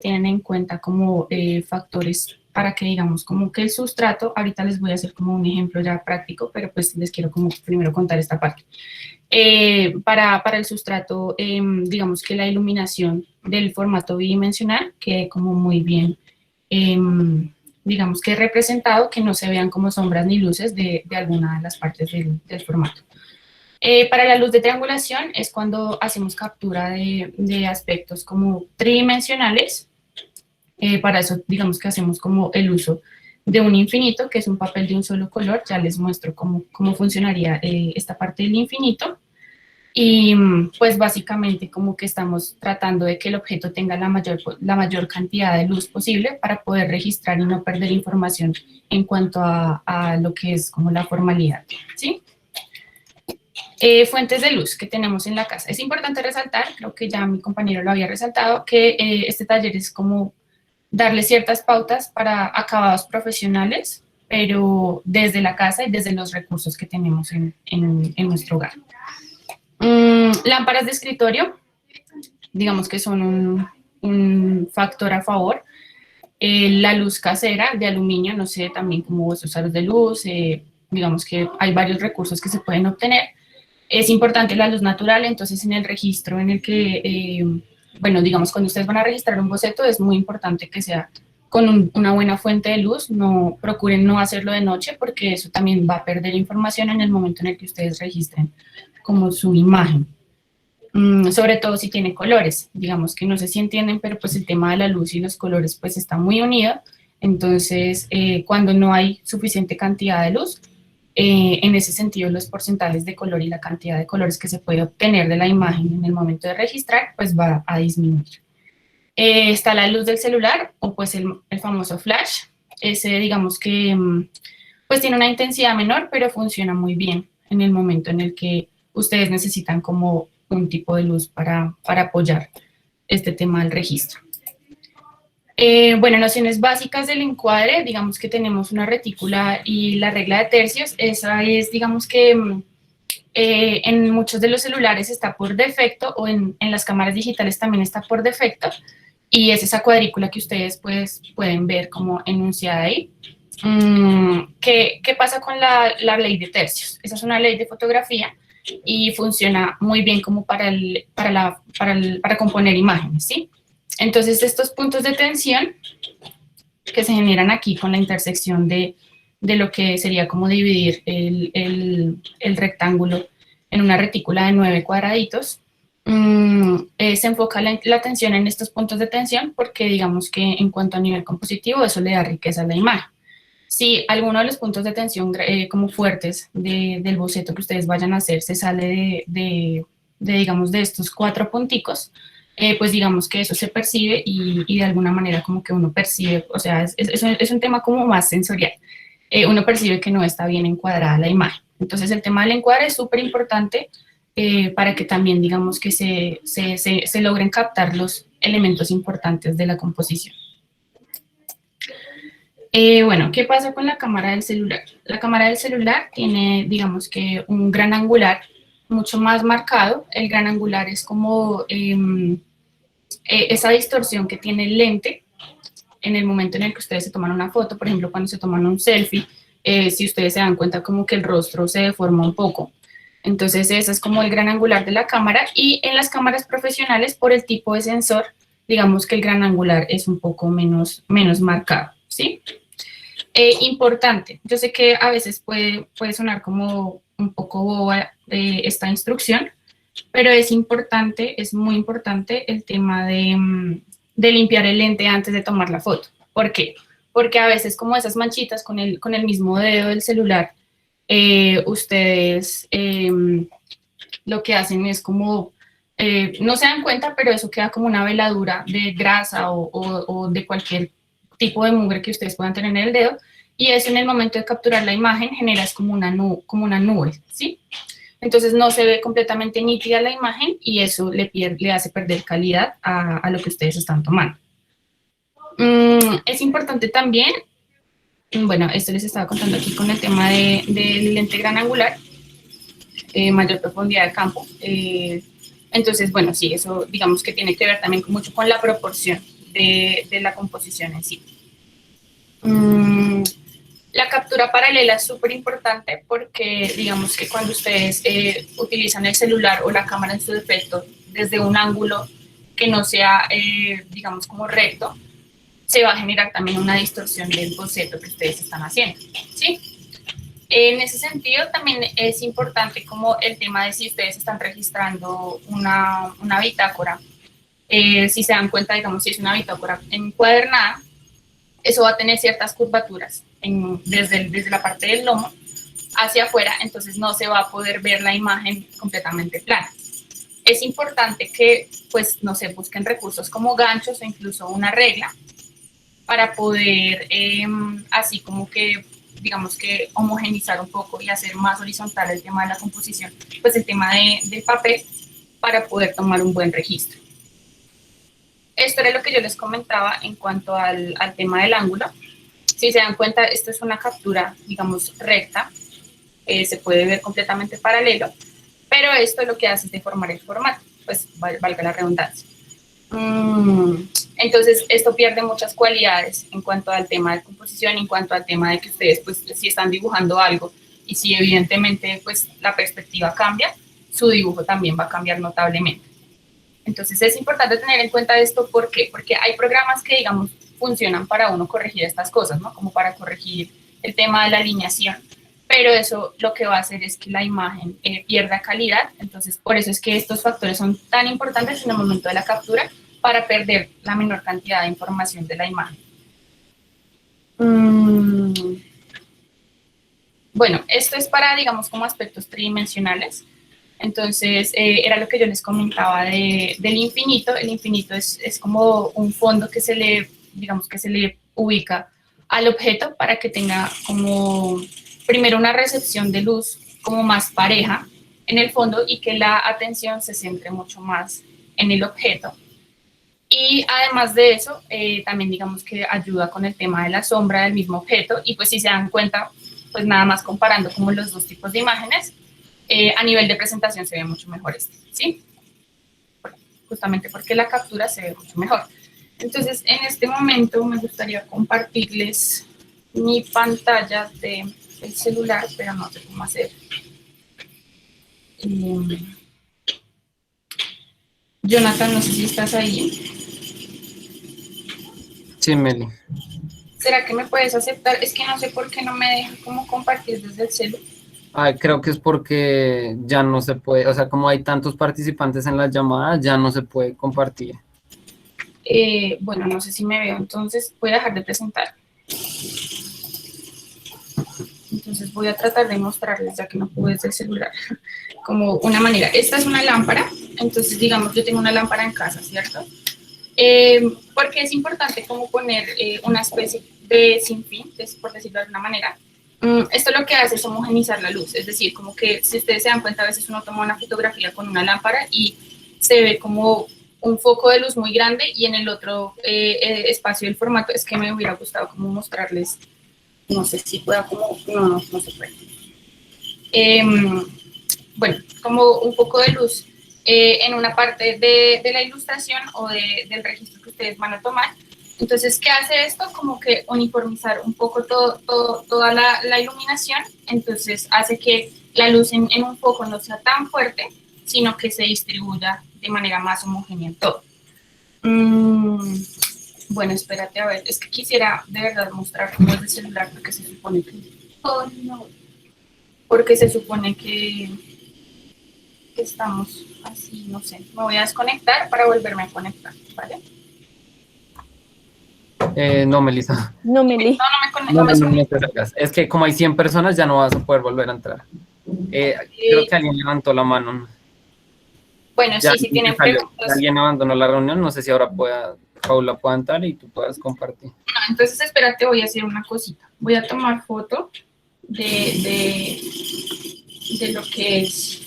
tienen en cuenta como factores para que digamos como que el sustrato, ahorita les voy a hacer como un ejemplo ya práctico, pero pues les quiero como primero contar esta parte. Para el sustrato, digamos que la iluminación del formato bidimensional quede como muy bien, digamos que representado, que no se vean como sombras ni luces de alguna de las partes del formato. Para la luz de triangulación es cuando hacemos captura de aspectos como tridimensionales. Para eso, digamos que hacemos como el uso de un infinito, que es un papel de un solo color. Ya les muestro cómo funcionaría esta parte del infinito. Y pues básicamente como que estamos tratando de que el objeto tenga la mayor cantidad de luz posible para poder registrar y no perder información en cuanto a lo que es como la formalidad, ¿sí? Fuentes de luz que tenemos en la casa. Es importante resaltar, creo que ya mi compañero lo había resaltado, que este taller es como darle ciertas pautas para acabados profesionales, pero desde la casa y desde los recursos que tenemos en nuestro hogar. Lámparas de escritorio, digamos que son un factor a favor. La luz casera de aluminio, no sé, también como vuestros aros de luz, digamos que hay varios recursos que se pueden obtener. Es importante la luz natural, entonces en el registro en el que, bueno, digamos, cuando ustedes van a registrar un boceto, es muy importante que sea con una buena fuente de luz. No, procuren no hacerlo de noche porque eso también va a perder información en el momento en el que ustedes registren como su imagen. Sobre todo si tiene colores, digamos que no sé si entienden, pero pues el tema de la luz y los colores pues está muy unido. Entonces, cuando no hay suficiente cantidad de luz, en ese sentido los porcentajes de color y la cantidad de colores que se puede obtener de la imagen en el momento de registrar pues va a disminuir. Está la luz del celular o pues el famoso flash. Ese digamos que pues tiene una intensidad menor, pero funciona muy bien en el momento en el que ustedes necesitan como un tipo de luz para apoyar este tema del registro. Bueno, nociones básicas del encuadre, digamos que tenemos una retícula y la regla de tercios. Esa es, digamos que en muchos de los celulares está por defecto, o en las cámaras digitales también está por defecto, y es esa cuadrícula que ustedes pues, pueden ver como enunciada ahí. ¿Qué pasa con la ley de tercios? Esa es una ley de fotografía y funciona muy bien como para componer imágenes, ¿sí? Entonces, estos puntos de tensión que se generan aquí con la intersección de lo que sería como dividir el rectángulo en una retícula de 9 cuadraditos, se enfoca la atención en estos puntos de tensión porque digamos que en cuanto a nivel compositivo eso le da riqueza a la imagen. Si alguno de los puntos de tensión como fuertes del boceto que ustedes vayan a hacer se sale digamos, de estos 4 punticos, pues digamos que eso se percibe y de alguna manera como que uno percibe, o sea, es un tema como más sensorial. Uno percibe que no está bien encuadrada la imagen. Entonces el tema del encuadre es súper importante para que también digamos que se logren captar los elementos importantes de la composición. Bueno, ¿qué pasa con la cámara del celular? La cámara del celular tiene, digamos que, un gran angular mucho más marcado. El gran angular es como esa distorsión que tiene el lente en el momento en el que ustedes se toman una foto, por ejemplo, cuando se toman un selfie, si ustedes se dan cuenta como que el rostro se deforma un poco. Entonces, ese es como el gran angular de la cámara, y en las cámaras profesionales, por el tipo de sensor, digamos que el gran angular es un poco menos marcado, ¿sí? Importante, yo sé que a veces puede sonar como un poco boba esta instrucción, pero es importante, es muy importante el tema de limpiar el lente antes de tomar la foto. ¿Por qué? Porque a veces como esas manchitas con el mismo dedo del celular, ustedes lo que hacen es como, no se dan cuenta, pero eso queda como una veladura de grasa o de cualquier tipo de mugre que ustedes puedan tener en el dedo, y eso en el momento de capturar la imagen genera como una nube, ¿sí? Entonces no se ve completamente nítida la imagen y eso le hace perder calidad a lo que ustedes están tomando. Es importante también, bueno, esto les estaba contando aquí con el tema del lente gran angular, mayor profundidad de campo. Entonces, bueno, sí, eso digamos que tiene que ver también mucho con la proporción de la composición en sí. La captura paralela es súper importante porque digamos que cuando ustedes utilizan el celular o la cámara en su defecto desde un ángulo que no sea, digamos, como recto, se va a generar también una distorsión del boceto que ustedes están haciendo, ¿sí? En ese sentido también es importante como el tema de si ustedes están registrando una bitácora, si se dan cuenta, digamos, si es una bitácora encuadernada, eso va a tener ciertas curvaturas desde la parte del lomo hacia afuera, entonces no se va a poder ver la imagen completamente plana. Es importante que, pues, no sé, busquen recursos como ganchos o incluso una regla para poder, así como que, digamos que homogenizar un poco y hacer más horizontal el tema de la composición, pues el tema del papel para poder tomar un buen registro. Esto era lo que yo les comentaba en cuanto al tema del ángulo. Si se dan cuenta, esto es una captura, digamos, recta, se puede ver completamente paralelo, pero esto lo que hace es deformar el formato, pues valga la redundancia. Entonces, esto pierde muchas cualidades en cuanto al tema de composición, en cuanto al tema de que ustedes, pues, si están dibujando algo y si evidentemente, pues, la perspectiva cambia, su dibujo también va a cambiar notablemente. Entonces, es importante tener en cuenta esto, ¿por qué? Porque hay programas que, digamos, funcionan para uno corregir estas cosas, ¿no? Como para corregir el tema de la alineación, pero eso lo que va a hacer es que la imagen pierda calidad, entonces por eso es que estos factores son tan importantes en el momento de la captura para perder la menor cantidad de información de la imagen. Bueno, esto es para, digamos, como aspectos tridimensionales. Entonces, era lo que yo les comentaba del infinito. El infinito es como un fondo que se le, digamos, que se le ubica al objeto para que tenga como, primero, una recepción de luz como más pareja en el fondo y que la atención se centre mucho más en el objeto. Y además de eso, también digamos que ayuda con el tema de la sombra del mismo objeto y pues si se dan cuenta, pues nada más comparando como los dos tipos de imágenes, a nivel de presentación se ve mucho mejor este, ¿sí? Justamente porque la captura se ve mucho mejor. Entonces, en este momento me gustaría compartirles mi pantalla del celular, pero no sé cómo hacer. Jonathan, no sé si estás ahí. Sí, Meli. ¿Será que me puedes aceptar? Es que no sé por qué no me deja como compartir desde el celular. Creo que es porque ya no se puede, o sea, como hay tantos participantes en las llamadas, ya no se puede compartir. Bueno, no sé si me veo, entonces voy a dejar de presentar. Entonces voy a tratar de mostrarles, ya que no pude desde el celular, como una manera. Esta es una lámpara, entonces digamos yo tengo una lámpara en casa, ¿cierto? Porque es importante como poner una especie de sinfín, por decirlo de alguna manera. Esto lo que hace es homogenizar la luz, es decir, como que si ustedes se dan cuenta, a veces uno toma una fotografía con una lámpara y se ve como un foco de luz muy grande y en el otro espacio del formato es que me hubiera gustado como mostrarles, no sé si pueda como, no se puede. Bueno, como un poco de luz en una parte de la ilustración o del registro que ustedes van a tomar. Entonces, ¿qué hace esto? Como que uniformizar un poco toda la iluminación, entonces hace que la luz en un foco no sea tan fuerte, sino que se distribuya de manera más homogénea en todo. Bueno, espérate, a ver, es que quisiera de verdad mostrar cómo es el celular, porque se supone que... Oh, no. Porque se supone que estamos así, no sé. Me voy a desconectar para volverme a conectar, ¿vale? No, Melissa. No, Meli. No, no te salgas. Es que como hay 100 personas, ya no vas a poder volver a entrar. Creo que alguien levantó la mano. Bueno, Ya, sí, si tienen preguntas. alguien abandonó la reunión, no sé si ahora Paula pueda entrar y tú puedas compartir. No, entonces espérate, voy a hacer una cosita. Voy a tomar foto de lo que es,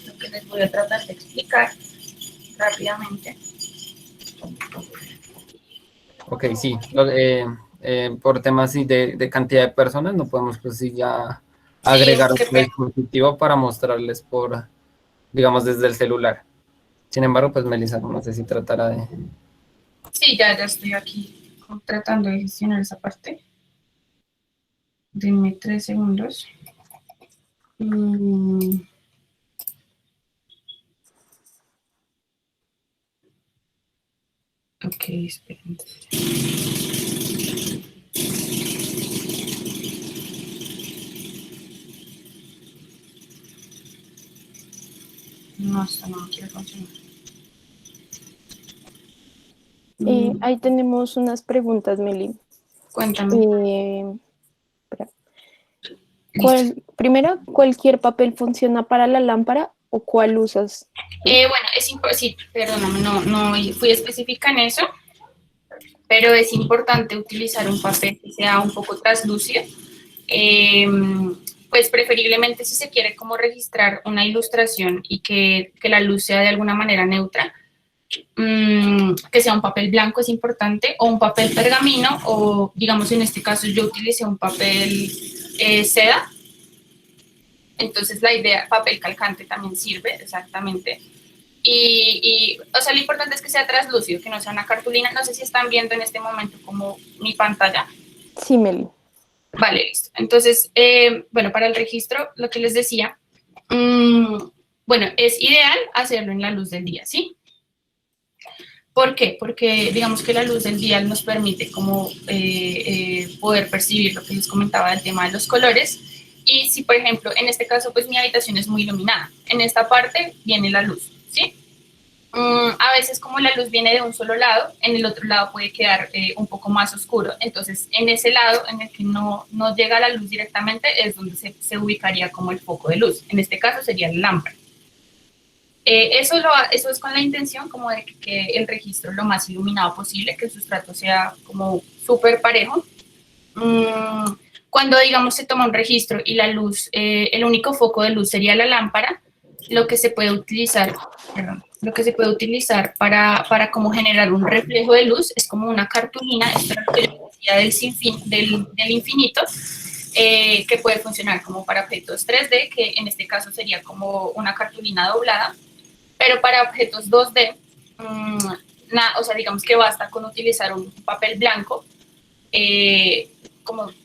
lo que les voy a tratar de explicar rápidamente. Ok, sí. Por temas de cantidad de personas, no podemos pues sí ya agregar Sí, un dispositivo para mostrarles digamos, desde el celular. Sin embargo, pues Melissa, no sé si tratará de... Sí, ya estoy aquí tratando de gestionar esa parte. Denme 3 segundos. Ok, esperen. No, esto no quiere funcionar. Ahí tenemos unas preguntas, Meli. Cuéntame. Espera. Listo. Primero, ¿cualquier papel funciona para la lámpara o cuál usas tú? Bueno, sí, perdóname, no fui específica en eso, pero es importante utilizar un papel que sea un poco translúcido. Pues preferiblemente si se quiere como registrar una ilustración y que la luz sea de alguna manera neutra, que sea un papel blanco es importante, o un papel pergamino, o digamos en este caso yo utilicé un papel seda, entonces la idea, papel calcante también sirve, exactamente. O sea, lo importante es que sea translúcido, que no sea una cartulina. No sé si están viendo en este momento como mi pantalla. Sí, Meli. Vale, listo. Entonces, bueno, para el registro, lo que les decía, bueno, es ideal hacerlo en la luz del día, ¿sí? ¿Por qué? Porque digamos que la luz del día nos permite como poder percibir lo que les comentaba del tema de los colores. Y si, por ejemplo, en este caso, pues mi habitación es muy iluminada, en esta parte viene la luz, ¿sí? A veces como la luz viene de un solo lado, en el otro lado puede quedar un poco más oscuro. Entonces, en ese lado en el que no llega la luz directamente es donde se ubicaría como el foco de luz. En este caso sería la lámpara. Eso es con la intención como de que el registro lo más iluminado posible, que el sustrato sea como súper parejo. Cuando, digamos, se toma un registro y la luz, el único foco de luz sería la lámpara, lo que se puede utilizar, perdón, lo que se puede utilizar para como generar un reflejo de luz es como una cartulina, esto es lo que yo decía del infinito, que puede funcionar como para objetos 3D, que en este caso sería como una cartulina doblada, pero para objetos 2D, o sea, digamos que basta con utilizar un papel blanco,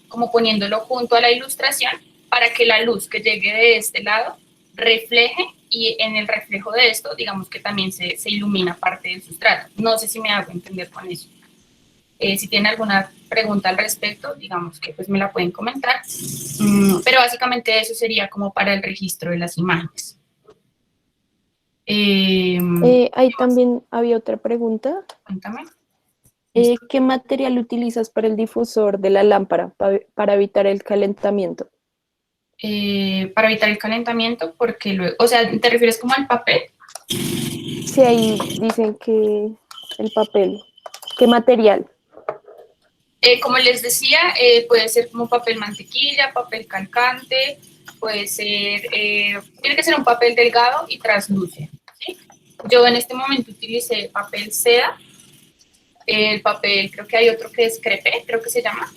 como poniéndolo junto a la ilustración para que la luz que llegue de este lado refleje y en el reflejo de esto, digamos que también se ilumina parte del sustrato. No sé si me hago entender con eso. Si tienen alguna pregunta al respecto, digamos que pues me la pueden comentar. Pero básicamente eso sería como para el registro de las imágenes. Ahí también había otra pregunta. Cuéntame. ¿Qué material utilizas para el difusor de la lámpara para evitar el calentamiento? Para evitar el calentamiento, porque luego, o sea, ¿te refieres como al papel? Sí, ahí dicen que el papel. ¿Qué material? Como les decía, puede ser como papel mantequilla, papel calcante, puede ser, tiene que ser un papel delgado y translúcido, ¿sí? Yo en este momento utilicé papel seda, el papel, creo que hay otro que es crepé, creo que se llama,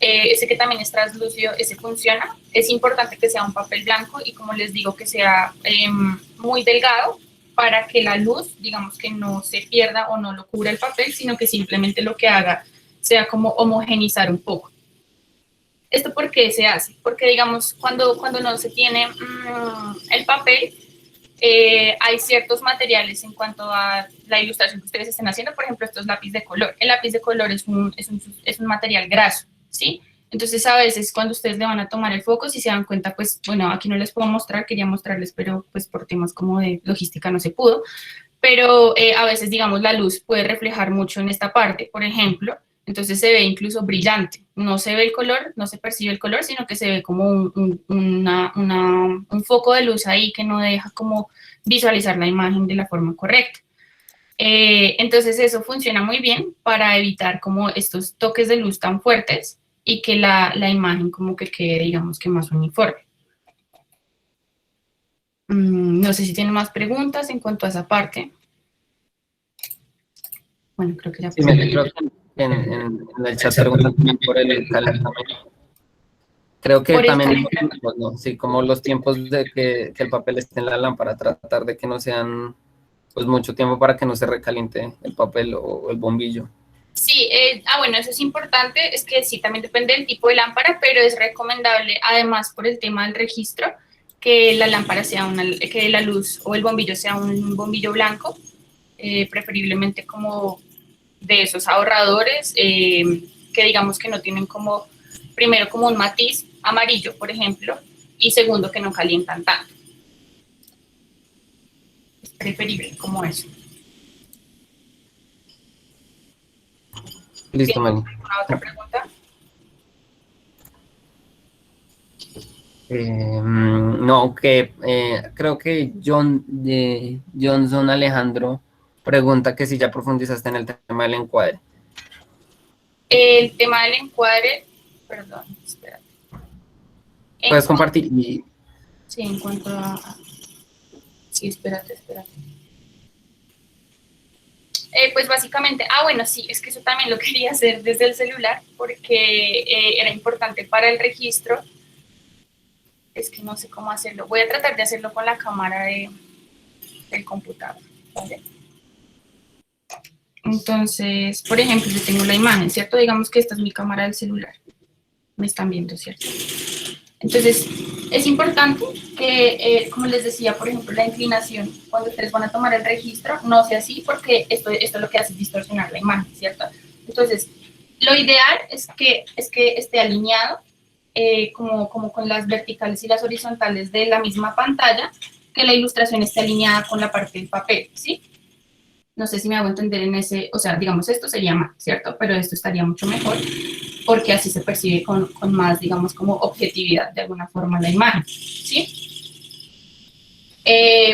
ese que también es translúcido, ese funciona. Es importante que sea un papel blanco y como les digo, que sea muy delgado para que la luz, digamos que no se pierda o no lo cubra el papel, sino que simplemente lo que haga sea como homogenizar un poco. ¿Esto por qué se hace? Porque, digamos, cuando no se tiene el papel, hay ciertos materiales en cuanto a la ilustración que ustedes estén haciendo. Por ejemplo, esto es lápiz de color. El lápiz de color es un material graso, ¿sí? Entonces, a veces cuando ustedes le van a tomar el foco, si se dan cuenta, pues, bueno, aquí no les puedo mostrar, quería mostrarles, pero pues por temas como de logística no se pudo. Pero a veces, digamos, la luz puede reflejar mucho en esta parte, por ejemplo, entonces se ve incluso brillante. No se ve el color, no se percibe el color, sino que se ve como un foco de luz ahí que no deja como visualizar la imagen de la forma correcta. Entonces eso funciona muy bien para evitar como estos toques de luz tan fuertes y que la imagen como que quede, digamos que más uniforme. No sé si tienen más preguntas en cuanto a esa parte. Bueno, creo que ya Sí, creo que en el chat preguntan también por el calentamiento. Creo que por el también los calentamiento. tiempos, ¿no? Sí, como los tiempos de que el papel esté en la lámpara, tratar de que no sean pues mucho tiempo para que no se recaliente el papel o el bombillo. Sí, bueno, eso es importante, es que sí, también depende del tipo de lámpara, pero es recomendable, además por el tema del registro, que la lámpara sea que la luz o el bombillo sea un bombillo blanco, preferiblemente como de esos ahorradores, que digamos que no tienen como, primero como un matiz amarillo, por ejemplo, y segundo que no calientan tanto. Es preferible como eso. Listo, ¿Tienes Meli. alguna otra pregunta? No, creo que Johnson Alejandro pregunta que si ya profundizaste en el tema del encuadre. El tema del encuadre, perdón, espérate. Puedes compartir y Sí, en cuanto a... Sí, espérate. Pues básicamente, bueno, sí, es que eso también lo quería hacer desde el celular porque era importante para el registro. Es que no sé cómo hacerlo. Voy a tratar de hacerlo con la cámara del computador, ¿vale? Entonces, por ejemplo, yo tengo la imagen, ¿cierto? Digamos que esta es mi cámara del celular. Me están viendo, ¿cierto? Entonces, es importante que, como les decía, por ejemplo, la inclinación, cuando ustedes van a tomar el registro, no sea así porque esto lo que hace es distorsionar la imagen, ¿cierto? Entonces, lo ideal es que esté alineado como con las verticales y las horizontales de la misma pantalla, que la ilustración esté alineada con la parte del papel, ¿sí? No sé si me hago entender en ese, o sea, digamos, esto sería más, ¿cierto? Pero esto estaría mucho mejor porque así se percibe con más, digamos, como objetividad de alguna forma la imagen, ¿sí?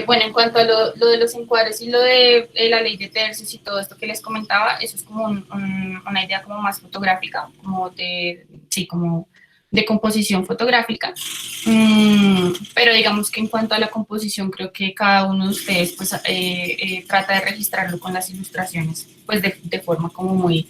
Bueno, en cuanto a lo de los encuadres y lo de la ley de tercios y todo esto que les comentaba, eso es como una idea como más fotográfica, como sí, como de composición fotográfica. Pero digamos que en cuanto a la composición, creo que cada uno de ustedes pues trata de registrarlo con las ilustraciones, pues de forma como muy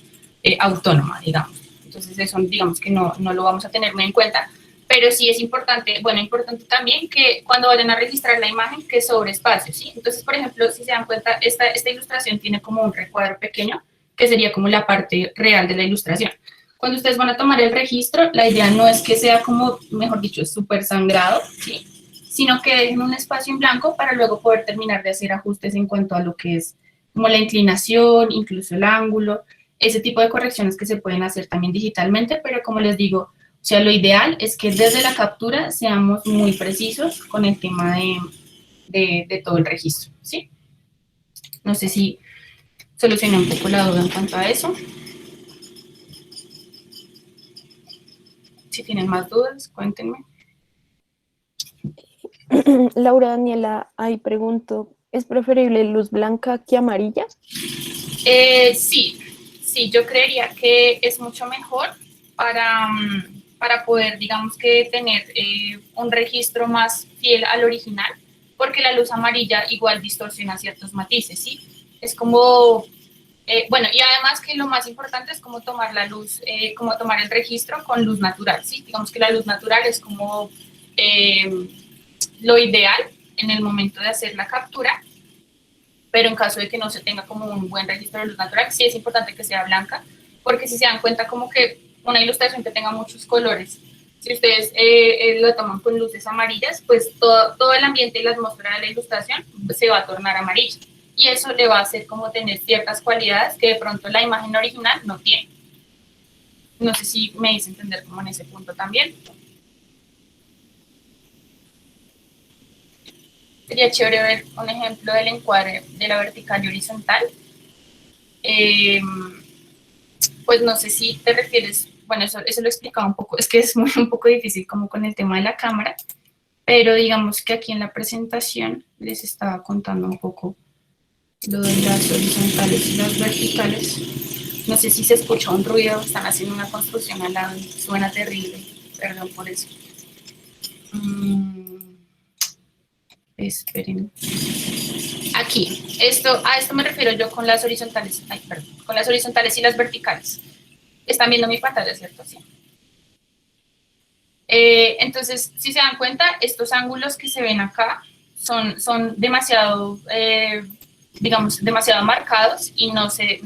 autónoma, digamos. Entonces eso digamos que no lo vamos a tener muy en cuenta, pero sí es importante, bueno, importante también que cuando vayan a registrar la imagen, que sobre espacio, ¿sí? Entonces, por ejemplo, si se dan cuenta, esta ilustración tiene como un recuadro pequeño, que sería como la parte real de la ilustración. Cuando ustedes van a tomar el registro, la idea no es que sea como, mejor dicho, súper sangrado, ¿sí? Sino que dejen un espacio en blanco para luego poder terminar de hacer ajustes en cuanto a lo que es como la inclinación, incluso el ángulo, ese tipo de correcciones que se pueden hacer también digitalmente, pero como les digo, o sea, lo ideal es que desde la captura seamos muy precisos con el tema de todo el registro, ¿sí? No sé si solucioné un poco la duda en cuanto a eso. Si tienen más dudas, cuéntenme. Laura Daniela, ahí pregunto, ¿es preferible luz blanca que amarilla? Sí, yo creería que es mucho mejor para poder, digamos que tener un registro más fiel al original, porque la luz amarilla igual distorsiona ciertos matices, ¿sí? Es como, bueno, y además que lo más importante es como tomar la luz, como tomar el registro con luz natural, ¿sí? Digamos que la luz natural es como lo ideal en el momento de hacer la captura, pero en caso de que no se tenga como un buen registro de luz natural, sí es importante que sea blanca, porque si se dan cuenta como que una ilustración que tenga muchos colores, si ustedes lo toman con luces amarillas, pues todo el ambiente y la atmósfera de la ilustración se va a tornar amarilla. Y eso le va a hacer como tener ciertas cualidades que de pronto la imagen original no tiene. No sé si me hice entender como en ese punto también. Sería chévere ver un ejemplo del encuadre de la vertical y horizontal. Pues no sé si te refieres, bueno, eso lo explicaba un poco, es que es un poco difícil como con el tema de la cámara, pero digamos que aquí en la presentación les estaba contando un poco lo de las horizontales y las verticales. No sé si se escucha un ruido, están haciendo una construcción al lado, suena terrible, perdón por eso. Esperen. Aquí, a esto me refiero yo con las horizontales, con las horizontales y las verticales. Están viendo mi pantalla, ¿cierto? Sí. Entonces, si se dan cuenta, estos ángulos que se ven acá son demasiado digamos, demasiado marcados y no se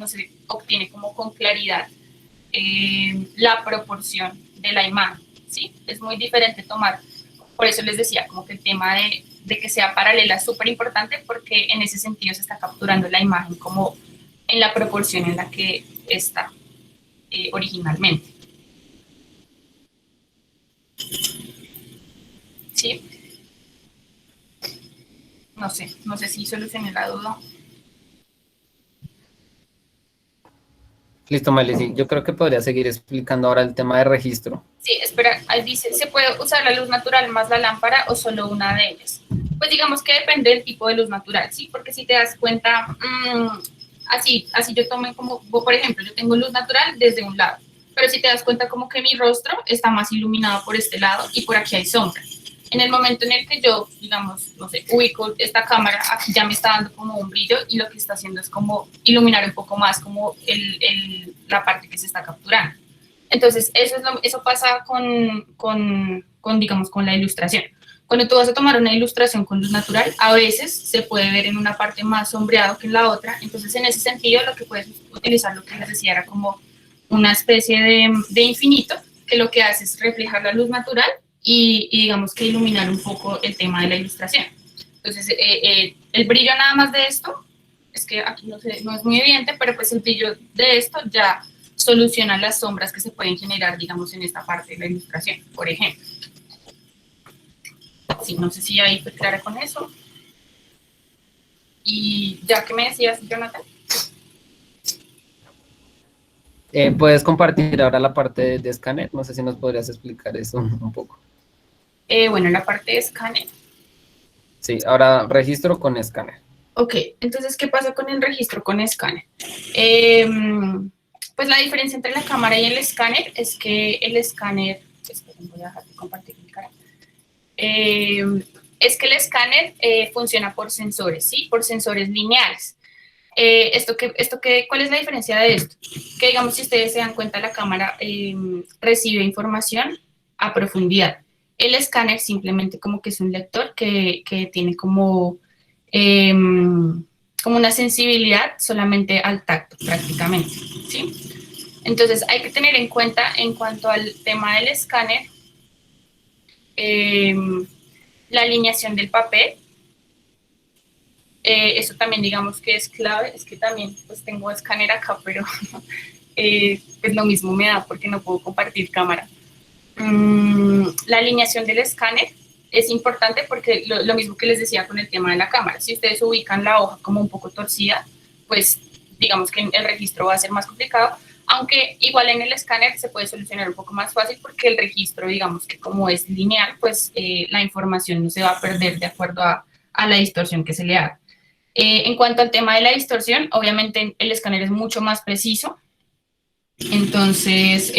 obtiene como con claridad la proporción de la imagen, ¿sí? Es muy diferente tomar, por eso les decía, como que el tema de que sea paralela es súper importante porque en ese sentido se está capturando la imagen como en la proporción en la que está originalmente. ¿Sí? No sé si solucioné la duda. Listo, Meli, sí. Yo creo que podría seguir explicando ahora el tema de registro. Sí, espera, ahí dice, ¿se puede usar la luz natural más la lámpara o solo una de ellas? Pues digamos que depende del tipo de luz natural, ¿sí? Porque si te das cuenta, así yo tomé como, por ejemplo, yo tengo luz natural desde un lado, pero si te das cuenta como que mi rostro está más iluminado por este lado y por aquí hay sombra. En el momento en el que yo, digamos, no sé, ubico esta cámara, aquí ya me está dando como un brillo y lo que está haciendo es como iluminar un poco más como la parte que se está capturando. Entonces, eso pasa digamos, con la ilustración. Cuando tú vas a tomar una ilustración con luz natural, a veces se puede ver en una parte más sombreado que en la otra. Entonces, en ese sentido, lo que puedes utilizar, lo que les decía, era como una especie de infinito, que lo que hace es reflejar la luz natural y digamos que iluminar un poco el tema de la ilustración. Entonces, el brillo nada más de esto, es que aquí no es muy evidente, pero pues el brillo de esto ya soluciona las sombras que se pueden generar, digamos, en esta parte de la ilustración, por ejemplo. Sí, no sé si ahí fue clara con eso. Y ya que me decías, Jonathan. Puedes compartir ahora la parte de escáner. No sé si nos podrías explicar eso un poco. Bueno, la parte de escáner. Sí, ahora registro con escáner. Ok, entonces, ¿qué pasa con el registro con escáner? Pues la diferencia entre la cámara y el escáner es que el escáner, voy a dejar de compartir mi cara, es que el escáner funciona por sensores, ¿sí? Por sensores lineales. ¿Cuál es la diferencia de esto? Que digamos, si ustedes se dan cuenta, la cámara recibe información a profundidad. El escáner simplemente como que es un lector que tiene como como una sensibilidad solamente al tacto prácticamente, ¿sí? Entonces hay que tener en cuenta en cuanto al tema del escáner, la alineación del papel, eso también digamos que es clave, es que también pues tengo escáner acá, pero pues lo mismo me da porque no puedo compartir cámara. La alineación del escáner es importante porque lo mismo que les decía con el tema de la cámara, si ustedes ubican la hoja como un poco torcida, pues digamos que el registro va a ser más complicado, aunque igual en el escáner se puede solucionar un poco más fácil porque el registro, digamos que como es lineal, pues la información no se va a perder de acuerdo a la distorsión que se le haga. En cuanto al tema de la distorsión, obviamente el escáner es mucho más preciso, entonces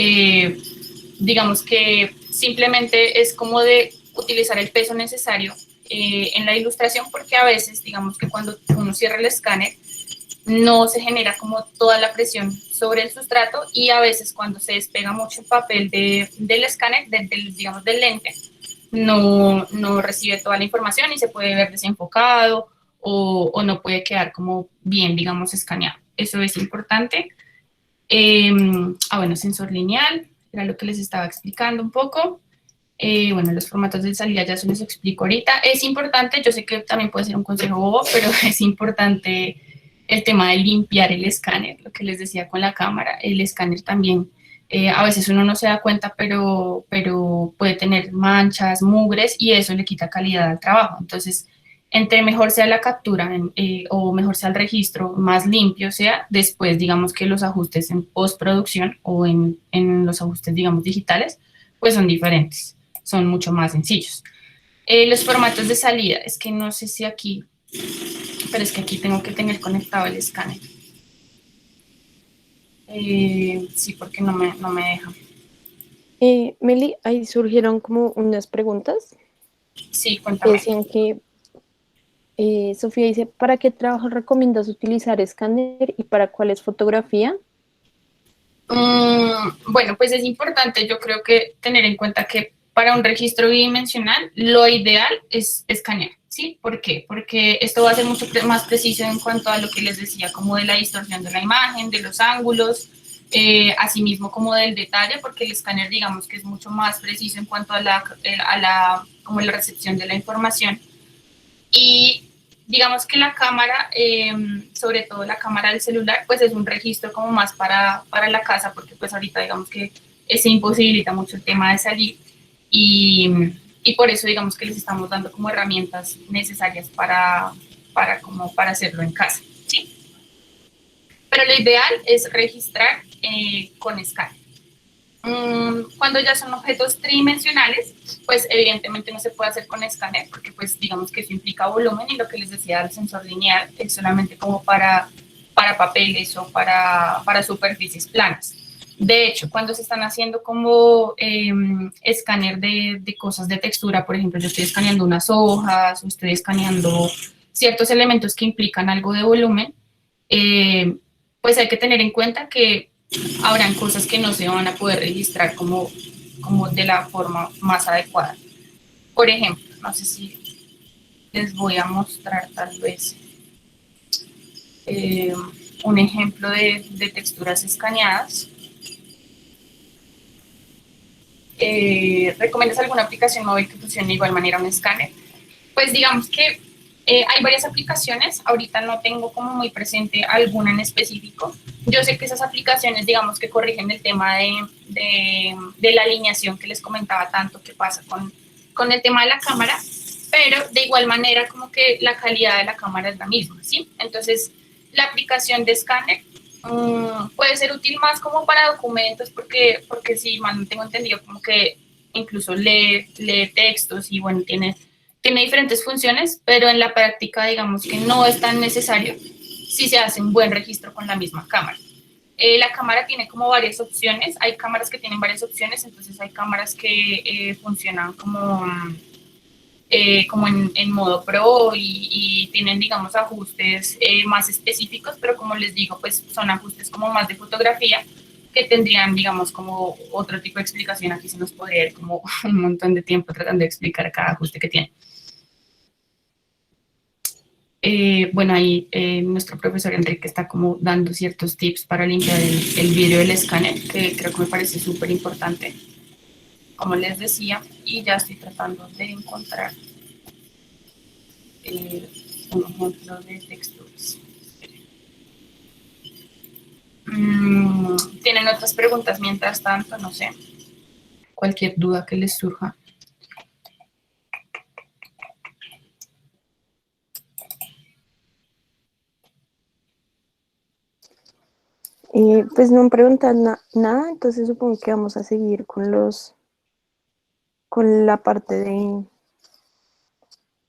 digamos que simplemente es como de utilizar el peso necesario en la ilustración, porque a veces, digamos que cuando uno cierra el escáner, no se genera como toda la presión sobre el sustrato y a veces cuando se despega mucho el papel del escáner, digamos del lente, no recibe toda la información y se puede ver desenfocado o no puede quedar como bien, digamos, escaneado. Eso es importante. Bueno, sensor lineal, era lo que les estaba explicando un poco. Bueno, los formatos de salida ya se los explico ahorita. Es importante, yo sé que también puede ser un consejo bobo, pero es importante el tema de limpiar el escáner, lo que les decía con la cámara. El escáner también, a veces uno no se da cuenta, pero puede tener manchas, mugres, y eso le quita calidad al trabajo. Entonces, entre mejor sea la captura o mejor sea el registro, más limpio sea, después digamos que los ajustes en postproducción o en los ajustes, digamos, digitales, pues son diferentes, son mucho más sencillos. Los formatos de salida, es que no sé si aquí, pero es que aquí tengo que tener conectado el escáner. Sí, porque no me deja. Meli, ahí surgieron como unas preguntas Sí, que cuéntame. decían que Sofía dice, ¿para qué trabajo recomiendas utilizar escáner y para cuál es fotografía? Bueno, pues es importante, yo creo que tener en cuenta que para un registro bidimensional lo ideal es escanear, ¿sí? ¿Por qué? Porque esto va a ser mucho más preciso en cuanto a lo que les decía, como de la distorsión de la imagen, de los ángulos, asimismo como del detalle, porque el escáner digamos que es mucho más preciso en cuanto a como la recepción de la información. Y digamos que la cámara, sobre todo la cámara del celular, pues es un registro como más para la casa, porque pues ahorita digamos que se imposibilita mucho el tema de salir y por eso digamos que les estamos dando como herramientas necesarias para hacerlo en casa, ¿sí? Pero lo ideal es registrar con escáner. Cuando ya son objetos tridimensionales, pues evidentemente no se puede hacer con escáner porque pues digamos que eso implica volumen y lo que les decía del sensor lineal es solamente como para papeles o para superficies planas. De hecho, cuando se están haciendo como escáner de cosas de textura, por ejemplo, yo estoy escaneando unas hojas o estoy escaneando ciertos elementos que implican algo de volumen, pues hay que tener en cuenta que habrán cosas que no se van a poder registrar como de la forma más adecuada. Por ejemplo, no sé si les voy a mostrar tal vez un ejemplo de texturas escaneadas. ¿Recomiendas alguna aplicación móvil que funcione de igual manera un escáner? Pues digamos que hay varias aplicaciones, ahorita no tengo como muy presente alguna en específico. Yo sé que esas aplicaciones, digamos que corrigen el tema de la alineación que les comentaba tanto que pasa con el tema de la cámara, pero de igual manera como que la calidad de la cámara es la misma, ¿sí? Entonces, la aplicación de escáner puede ser útil más como para documentos, porque sí, man, tengo entendido como que incluso lee textos y bueno, tiene diferentes funciones, pero en la práctica digamos que no es tan necesario si se hace un buen registro con la misma cámara. La cámara tiene como varias opciones, hay cámaras que tienen varias opciones, entonces hay cámaras que funcionan como en modo pro y tienen, digamos, ajustes más específicos, pero como les digo, pues son ajustes como más de fotografía que tendrían, digamos, como otro tipo de explicación. Aquí se nos podría ir como un montón de tiempo tratando de explicar cada ajuste que tiene. Bueno, ahí nuestro profesor Enrique está como dando ciertos tips para limpiar el vidrio del escáner, que creo que me parece súper importante, como les decía, y ya estoy tratando de encontrar un ejemplo de texturas. ¿Tienen otras preguntas mientras tanto? No sé, cualquier duda que les surja. Pues no me preguntan nada, entonces supongo que vamos a seguir con la parte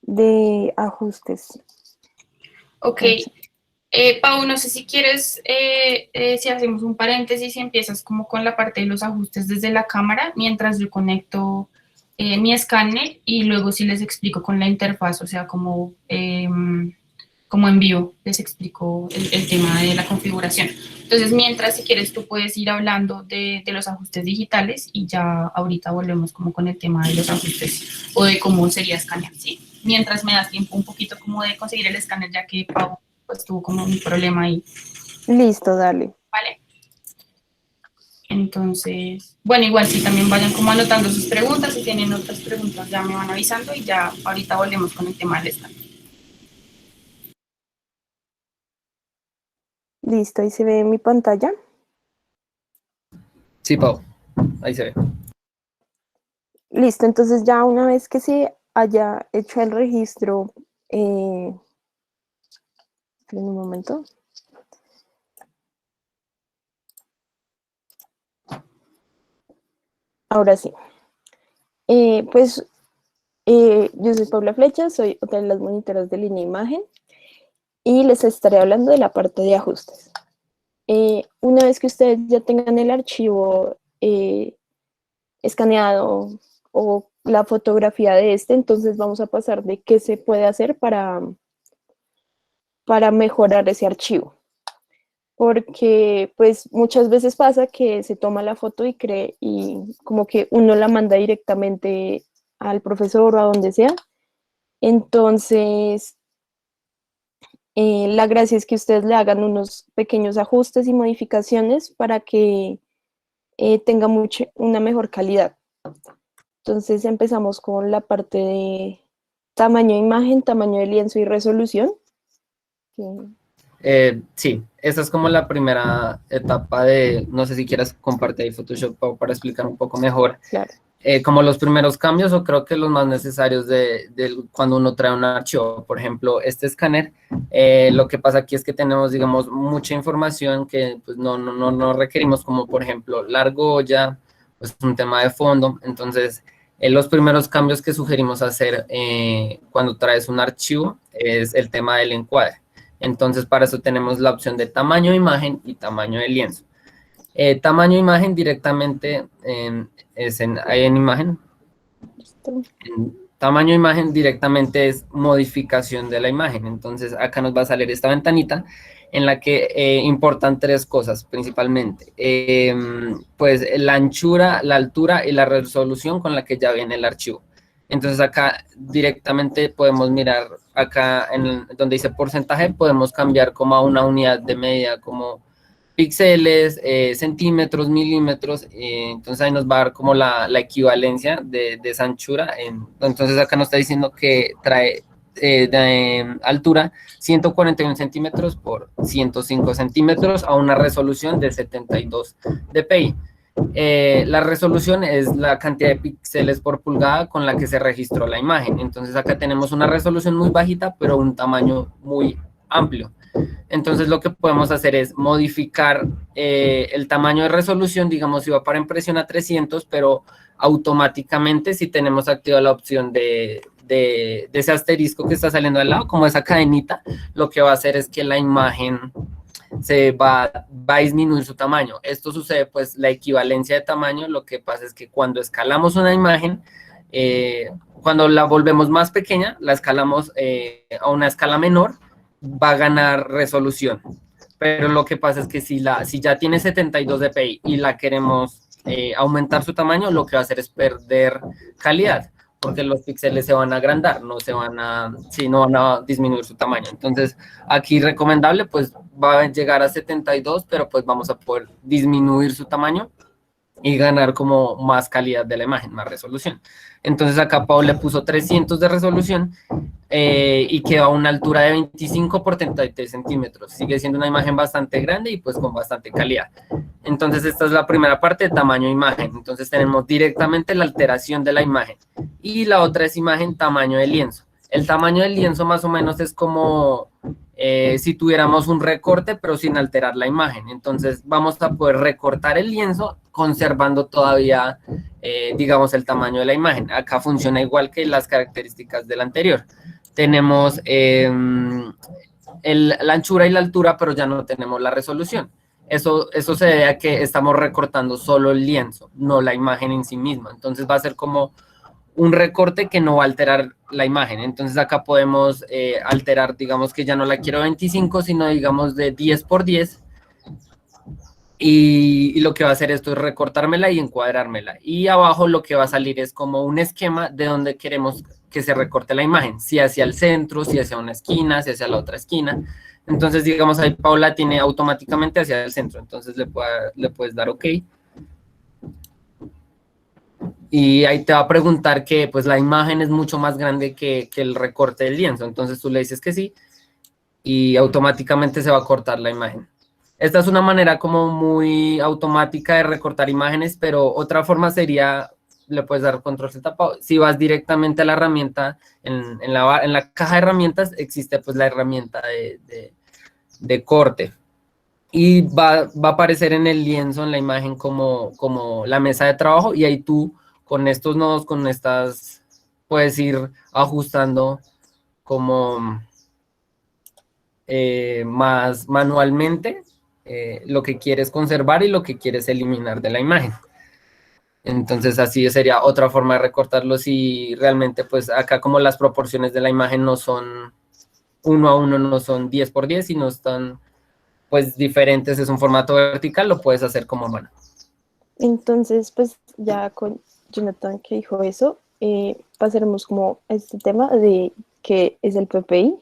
de ajustes. Ok. Pau, no sé si quieres, si hacemos un paréntesis y empiezas como con la parte de los ajustes desde la cámara, mientras yo conecto mi escáner y luego sí les explico con la interfaz, o sea, como en vivo, les explico el tema de la configuración. Entonces, mientras, si quieres, tú puedes ir hablando de los ajustes digitales y ya ahorita volvemos como con el tema de los ajustes o de cómo sería escanear, ¿sí? Mientras me das tiempo un poquito como de conseguir el escáner, ya que Pau pues tuvo como un problema ahí, Listo, dale. ¿vale? Entonces, bueno, igual sí también vayan como anotando sus preguntas, si tienen otras preguntas ya me van avisando y ya ahorita volvemos con el tema del escáner. Listo, ahí se ve mi pantalla. Sí, Pau, ahí se ve. Listo, entonces ya una vez que se haya hecho el registro, en un momento. Ahora sí. Pues yo soy Paula Flecha, soy otra de las monitoras de línea e imagen y les estaré hablando de la parte de ajustes. Una vez que ustedes ya tengan el archivo escaneado o la fotografía de este, entonces vamos a pasar de qué se puede hacer para mejorar ese archivo. Porque pues muchas veces pasa que se toma la foto y como que uno la manda directamente al profesor o a donde sea, Entonces, la gracia es que ustedes le hagan unos pequeños ajustes y modificaciones para que tenga una mejor calidad. Entonces empezamos con la parte de tamaño de imagen, tamaño de lienzo y resolución. Sí, esa es como la primera etapa de, no sé si quieras compartir ahí Photoshop para explicar un poco mejor. Claro. Como los primeros cambios, o creo que los más necesarios de cuando uno trae un archivo. Por ejemplo, este escáner, lo que pasa aquí es que tenemos, digamos, mucha información que pues, no requerimos, como por ejemplo, la argolla, pues un tema de fondo. Entonces, los primeros cambios que sugerimos hacer cuando traes un archivo es el tema del encuadre. Entonces, para eso tenemos la opción de tamaño de imagen y tamaño de lienzo. Tamaño de imagen directamente ahí en imagen. Listo. Tamaño de imagen directamente es modificación de la imagen. Entonces, acá nos va a salir esta ventanita en la que importan tres cosas principalmente. Pues la anchura, la altura y la resolución con la que ya viene el archivo. Entonces acá directamente podemos mirar, acá donde dice porcentaje, podemos cambiar como a una unidad de medida, como píxeles, centímetros, milímetros. Entonces ahí nos va a dar como la equivalencia de esa anchura. Entonces acá nos está diciendo que trae de altura 141 centímetros por 105 centímetros a una resolución de 72 dpi. La resolución es la cantidad de píxeles por pulgada con la que se registró la imagen. Entonces acá tenemos una resolución muy bajita, pero un tamaño muy amplio. Entonces lo que podemos hacer es modificar el tamaño de resolución, digamos si va para impresión a 300, pero automáticamente si tenemos activada la opción de ese asterisco que está saliendo al lado, como esa cadenita, lo que va a hacer es que la imagen va a disminuir su tamaño. Esto sucede, pues, la equivalencia de tamaño, lo que pasa es que cuando escalamos una imagen, cuando la volvemos más pequeña, la escalamos a una escala menor, va a ganar resolución. Pero lo que pasa es que si ya tiene 72 dpi y la queremos aumentar su tamaño, lo que va a hacer es perder calidad, porque los píxeles se van a agrandar, no van a disminuir su tamaño. Entonces, aquí recomendable, pues va a llegar a 72, pero pues vamos a poder disminuir su tamaño y ganar como más calidad de la imagen, más resolución. Entonces acá Pau le puso 300 de resolución y quedó a una altura de 25 por 33 centímetros. Sigue siendo una imagen bastante grande y pues con bastante calidad. Entonces esta es la primera parte de tamaño de imagen. Entonces tenemos directamente la alteración de la imagen. Y la otra es imagen tamaño de lienzo. El tamaño del lienzo más o menos es como si tuviéramos un recorte pero sin alterar la imagen. Entonces vamos a poder recortar el lienzo conservando todavía, digamos, el tamaño de la imagen. Acá funciona igual que las características del anterior. Tenemos la anchura y la altura, pero ya no tenemos la resolución. Eso se debe a que estamos recortando solo el lienzo, no la imagen en sí misma. Entonces va a ser como un recorte que no va a alterar la imagen. Entonces acá podemos alterar, digamos que ya no la quiero 25, sino digamos de 10 por 10. Y lo que va a hacer esto es recortármela y encuadrármela. Y abajo lo que va a salir es como un esquema de donde queremos que se recorte la imagen. Si hacia el centro, si hacia una esquina, si hacia la otra esquina. Entonces, digamos, ahí Paula tiene automáticamente hacia el centro. Entonces le puedes dar OK. Y ahí te va a preguntar que pues la imagen es mucho más grande que el recorte del lienzo. Entonces tú le dices que sí y automáticamente se va a cortar la imagen. Esta es una manera como muy automática de recortar imágenes, pero otra forma sería, le puedes dar control Z. Si vas directamente a la herramienta, en la caja de herramientas existe pues la herramienta de corte. Y va a aparecer en el lienzo, en la imagen, como la mesa de trabajo, y ahí tú con estos nodos, con estas, puedes ir ajustando como más manualmente lo que quieres conservar y lo que quieres eliminar de la imagen. Entonces así sería otra forma de recortarlo si realmente pues acá como las proporciones de la imagen no son 1 a 1, no son 10 por 10, sino están pues diferentes, es un formato vertical, lo puedes hacer como mano. Entonces, pues ya con Jonathan que dijo eso, pasaremos como a este tema de que es el PPI,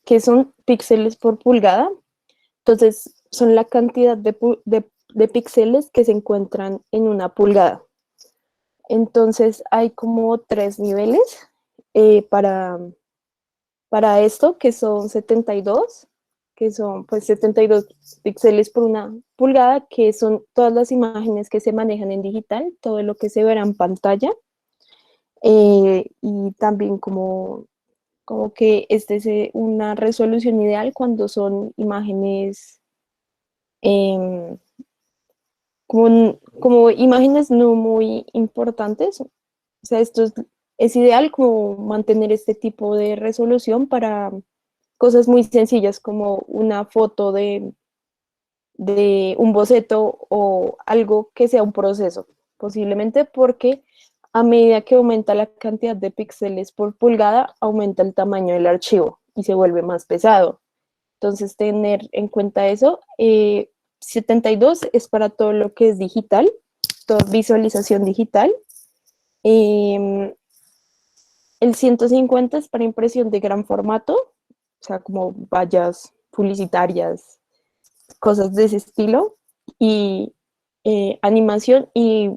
que son píxeles por pulgada. Entonces, son la cantidad de píxeles que se encuentran en una pulgada. Entonces, hay como 3 niveles para esto, que son 72, que son pues 72 píxeles por una pulgada, que son todas las imágenes que se manejan en digital, todo lo que se verá en pantalla, y también como que este es una resolución ideal cuando son imágenes em, como imágenes no muy importantes. O sea, es ideal como mantener este tipo de resolución para cosas muy sencillas como una foto de un boceto o algo que sea un proceso, posiblemente porque a medida que aumenta la cantidad de píxeles por pulgada, aumenta el tamaño del archivo y se vuelve más pesado. Entonces, tener en cuenta eso. 72 es para todo lo que es digital, toda visualización digital. Eh, el 150 es para impresión de gran formato, o sea, como vallas publicitarias, cosas de ese estilo, y animación y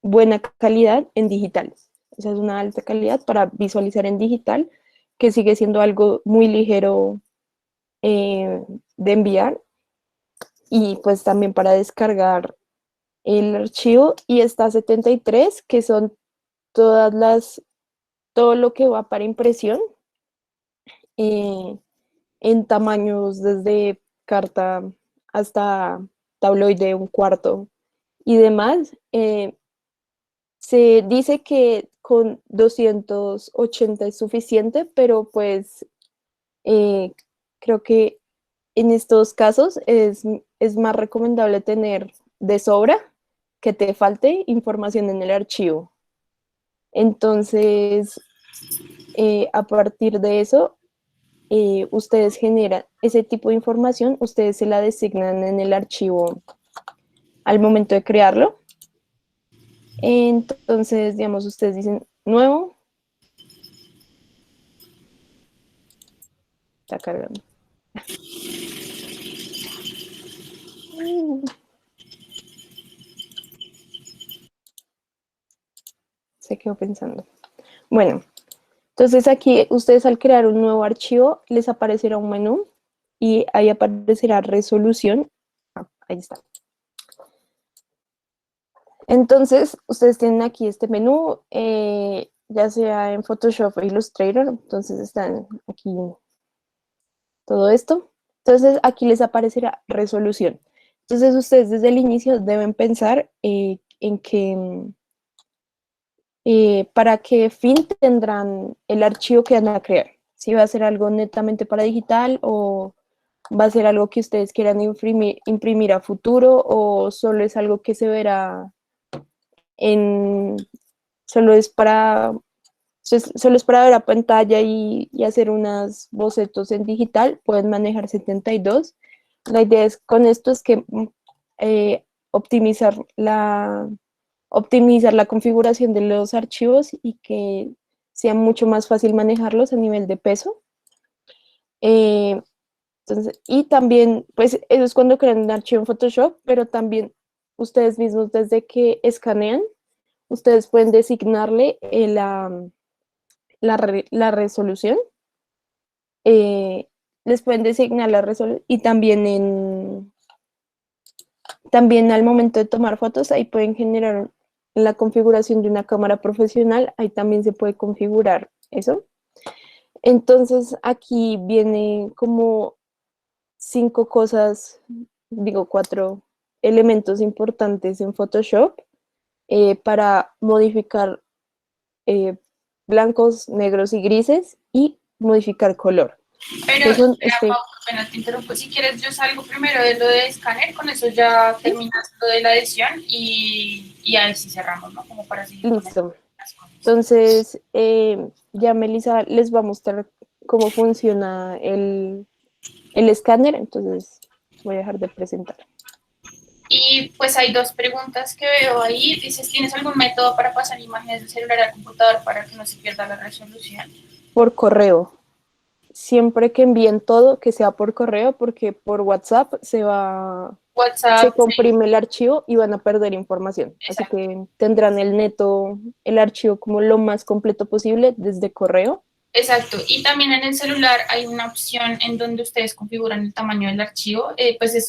buena calidad en digital. O sea, es una alta calidad para visualizar en digital, que sigue siendo algo muy ligero de enviar, y pues también para descargar el archivo. Y está 73, que son todo lo que va para impresión, eh, en tamaños desde carta hasta tabloide, un cuarto y demás. Se dice que con 280 es suficiente, pero pues eh, creo que en estos casos es más recomendable tener de sobra que te falte información en el archivo. Entonces, a partir de eso, ustedes generan ese tipo de información, ustedes se la designan en el archivo al momento de crearlo. Entonces, digamos, ustedes dicen nuevo, está cargando. Se quedó pensando. Bueno, entonces aquí ustedes al crear un nuevo archivo les aparecerá un menú y ahí aparecerá resolución. Ahí está. Entonces, ustedes tienen aquí este menú, ya sea en Photoshop o Illustrator, entonces están aquí todo esto. Entonces, aquí les aparecerá resolución. Entonces, ustedes desde el inicio deben pensar en que, para qué fin tendrán el archivo que van a crear. Si va a ser algo netamente para digital o va a ser algo que ustedes quieran imprimir a futuro, o solo es algo que se verá en, solo es para, solo es para ver a pantalla y hacer unos bocetos en digital. Pueden manejar 72. La idea es con esto es que eh, optimizar optimizar la configuración de los archivos y que sea mucho más fácil manejarlos a nivel de peso. Eh, entonces, y también, pues eso es cuando crean un archivo en Photoshop, pero también ustedes mismos desde que escanean, ustedes pueden designarle la resolución. eh, Les pueden designar la resolución y también al momento de tomar fotos, ahí pueden generar la configuración de una cámara profesional, ahí también se puede configurar eso. Entonces aquí viene como 5 cosas, digo 4 elementos importantes en Photoshop para modificar eh, blancos, negros y grises y modificar color. Pero, Que son Pau, apenas te interrumpo. Si quieres, yo salgo primero de lo de escáner, con eso ya terminas lo de la edición y ahí sí cerramos, ¿no? Como para seguir con listo. las cosas. Entonces, ya Melissa les va a mostrar cómo funciona el escáner, entonces voy a dejar de presentar. Y pues hay dos preguntas que veo ahí. Dices, ¿tienes algún método para pasar imágenes del celular al computador para que no se pierda la resolución? por correo. Siempre que envíen todo, que sea por correo, porque por WhatsApp se WhatsApp, sí, comprime el archivo y van a perder información. Así exacto. que tendrán el archivo como lo más completo posible desde correo. Exacto, y también en el celular hay una opción en donde ustedes configuran el tamaño del archivo,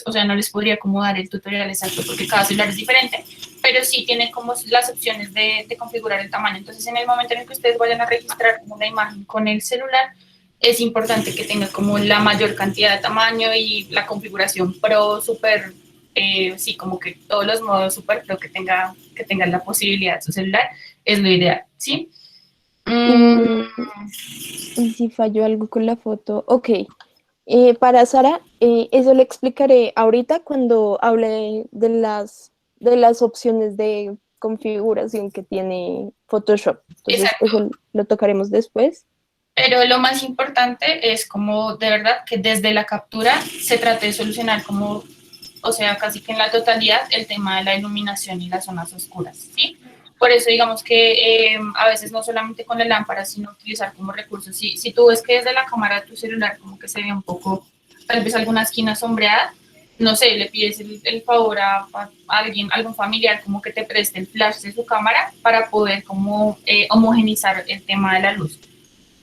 o sea, no les podría como dar el tutorial exacto porque cada celular es diferente, pero sí tiene como las opciones de configurar el tamaño. Entonces, en el momento en el que ustedes vayan a registrar una imagen con el celular, es importante que tenga como la mayor cantidad de tamaño y la configuración pro, súper, sí, como que todos los modos súper pro que tengan la posibilidad de su celular, es lo ideal, ¿sí? Y si falló algo con la foto, ok. Para Sara, eso le explicaré ahorita cuando hable de las opciones de configuración que tiene Photoshop. Entonces, Exacto. eso lo tocaremos después. Pero lo más importante es como de verdad que desde la captura se trate de solucionar como, o sea, casi que en la totalidad el tema de la iluminación y las zonas oscuras, ¿sí? Por eso digamos que a veces no solamente con la lámpara, sino utilizar como recursos. Si tú ves que desde la cámara de tu celular como que se ve un poco, tal vez alguna esquina sombreada, no sé, le pides el favor a alguien, algún familiar como que te preste el flash de su cámara para poder como homogenizar el tema de la luz.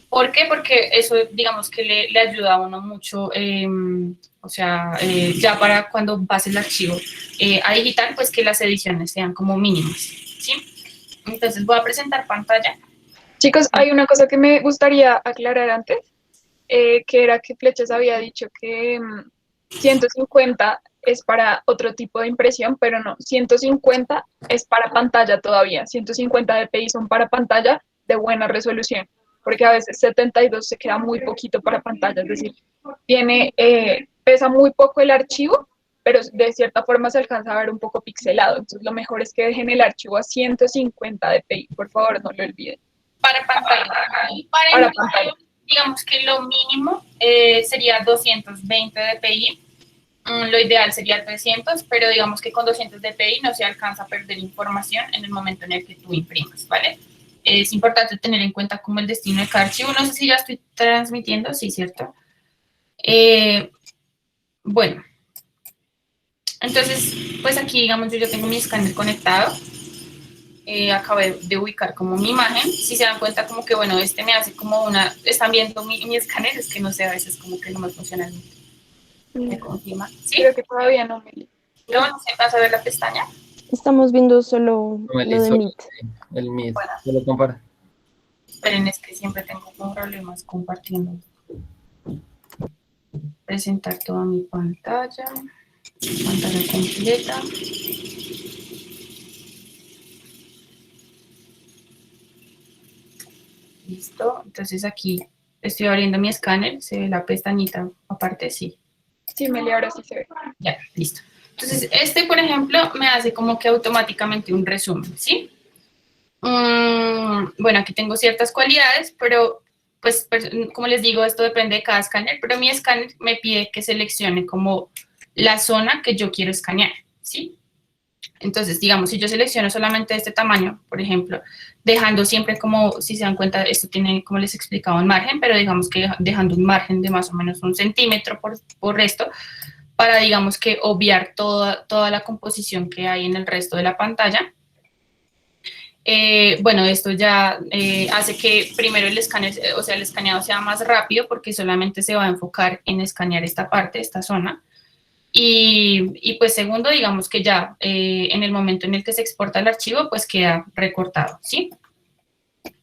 ¿Por qué? Porque eso, digamos que le ayuda a uno mucho, o sea, ya para cuando pase el archivo a digital, pues que las ediciones sean como mínimas, ¿sí? Entonces voy a presentar pantalla. Chicos, hay una cosa que me gustaría aclarar antes, que era que Flechas había dicho que 150 es para otro tipo de impresión, pero no, 150 es para pantalla todavía, 150 dpi son para pantalla de buena resolución, porque a veces 72 se queda muy poquito para pantalla, es decir, pesa muy poco el archivo, pero de cierta forma se alcanza a ver un poco pixelado, entonces lo mejor es que dejen el archivo a 150 dpi, por favor, no lo olviden. Para pantalla. Y para impresión, digamos que lo mínimo sería 220 dpi. Lo ideal sería 300, pero digamos que con 200 dpi no se alcanza a perder información en el momento en el que tú imprimas, ¿vale? Es importante tener en cuenta como el destino de cada archivo. No sé si ya estoy transmitiendo, sí, ¿cierto? Bueno, entonces, pues aquí, digamos, yo ya tengo mi escáner conectado. Acabé de ubicar como mi imagen. Si se dan cuenta, como que, bueno, este me hace como una... Están viendo mi escáner, es que no sé, a veces como que no me funciona el... Me confirma. ¿Sí? Creo que todavía no, Meli. ¿No? ¿No se pasa a ver la pestaña? Estamos viendo solo No, lo de Meet. el Meet, Bueno, solo compara. esperen, es que siempre tengo como problemas compartiendo. Presentar toda mi pantalla completa. Listo, entonces aquí estoy abriendo mi escáner, se ve la pestañita aparte, sí. Sí, Meli, ahora sí se ve. Ya, listo. Entonces, por ejemplo, me hace como que automáticamente un resumen, ¿sí? Bueno, aquí tengo ciertas cualidades, pero pues como les digo, esto depende de cada escáner, pero mi escáner me pide que seleccione como la zona que yo quiero escanear, ¿sí? Entonces, digamos, si yo selecciono solamente este tamaño, por ejemplo, dejando siempre como, si se dan cuenta, esto tiene, como les explicaba, un margen, pero digamos que dejando un margen de más o menos 1 centímetro por resto, para, digamos, que obviar toda la composición que hay en el resto de la pantalla. Bueno, esto ya hace que primero el escáner, o sea, el escaneado sea más rápido porque solamente se va a enfocar en escanear esta parte, esta zona. Y pues segundo, digamos que ya en el momento en el que se exporta el archivo, pues queda recortado, ¿sí?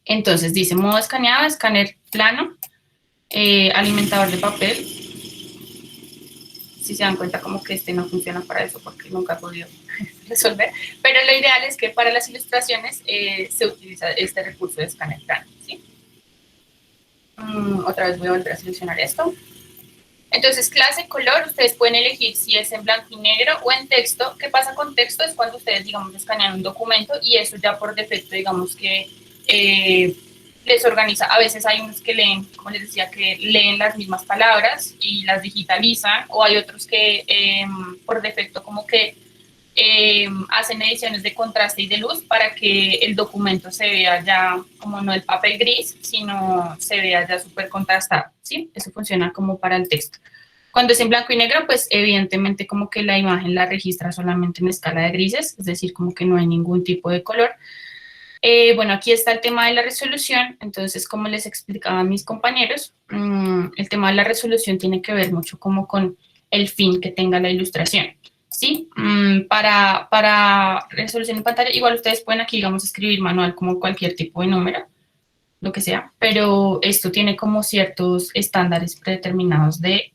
Entonces dice modo escaneado, escáner plano, alimentador de papel. Si se dan cuenta como que este no funciona para eso porque nunca he podido resolver, pero lo ideal es que para las ilustraciones se utiliza este recurso de escáner plano, ¿sí? Otra vez voy a volver a seleccionar esto. Entonces, clase, color, ustedes pueden elegir si es en blanco y negro o en texto. ¿Qué pasa con texto? Es cuando ustedes, digamos, escanean un documento y eso ya por defecto, digamos que les organiza. A veces hay unos que leen, como les decía, que leen las mismas palabras y las digitalizan, o hay otros que por defecto como que hacen ediciones de contraste y de luz para que el documento se vea ya como no el papel gris, sino se vea ya súper contrastado, ¿sí? Eso funciona como para el texto. Cuando es en blanco y negro, pues evidentemente como que la imagen la registra solamente en escala de grises, es decir, como que no hay ningún tipo de color. Bueno, aquí está el tema de la resolución. Entonces, como les explicaba a mis compañeros, el tema de la resolución tiene que ver mucho como con el fin que tenga la ilustración, ¿sí? Para resolución en pantalla, igual ustedes pueden aquí, digamos, escribir manual como cualquier tipo de número, lo que sea, pero esto tiene como ciertos estándares predeterminados de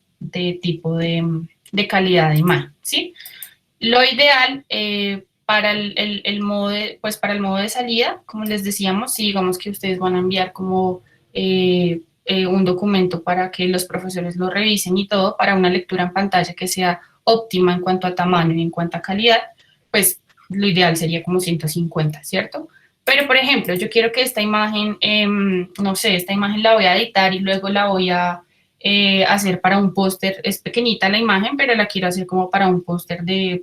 tipo de calidad de imagen, ¿sí? Lo ideal para el modo pues para el modo de salida, como les decíamos, si digamos que ustedes van a enviar como un documento para que los profesores lo revisen y todo, para una lectura en pantalla que sea óptima en cuanto a tamaño y en cuanto a calidad, pues lo ideal sería como 150, ¿cierto? Pero, por ejemplo, yo quiero que esta imagen, no sé, esta imagen la voy a editar y luego la voy a hacer para un póster. Es pequeñita la imagen, pero la quiero hacer como para un póster de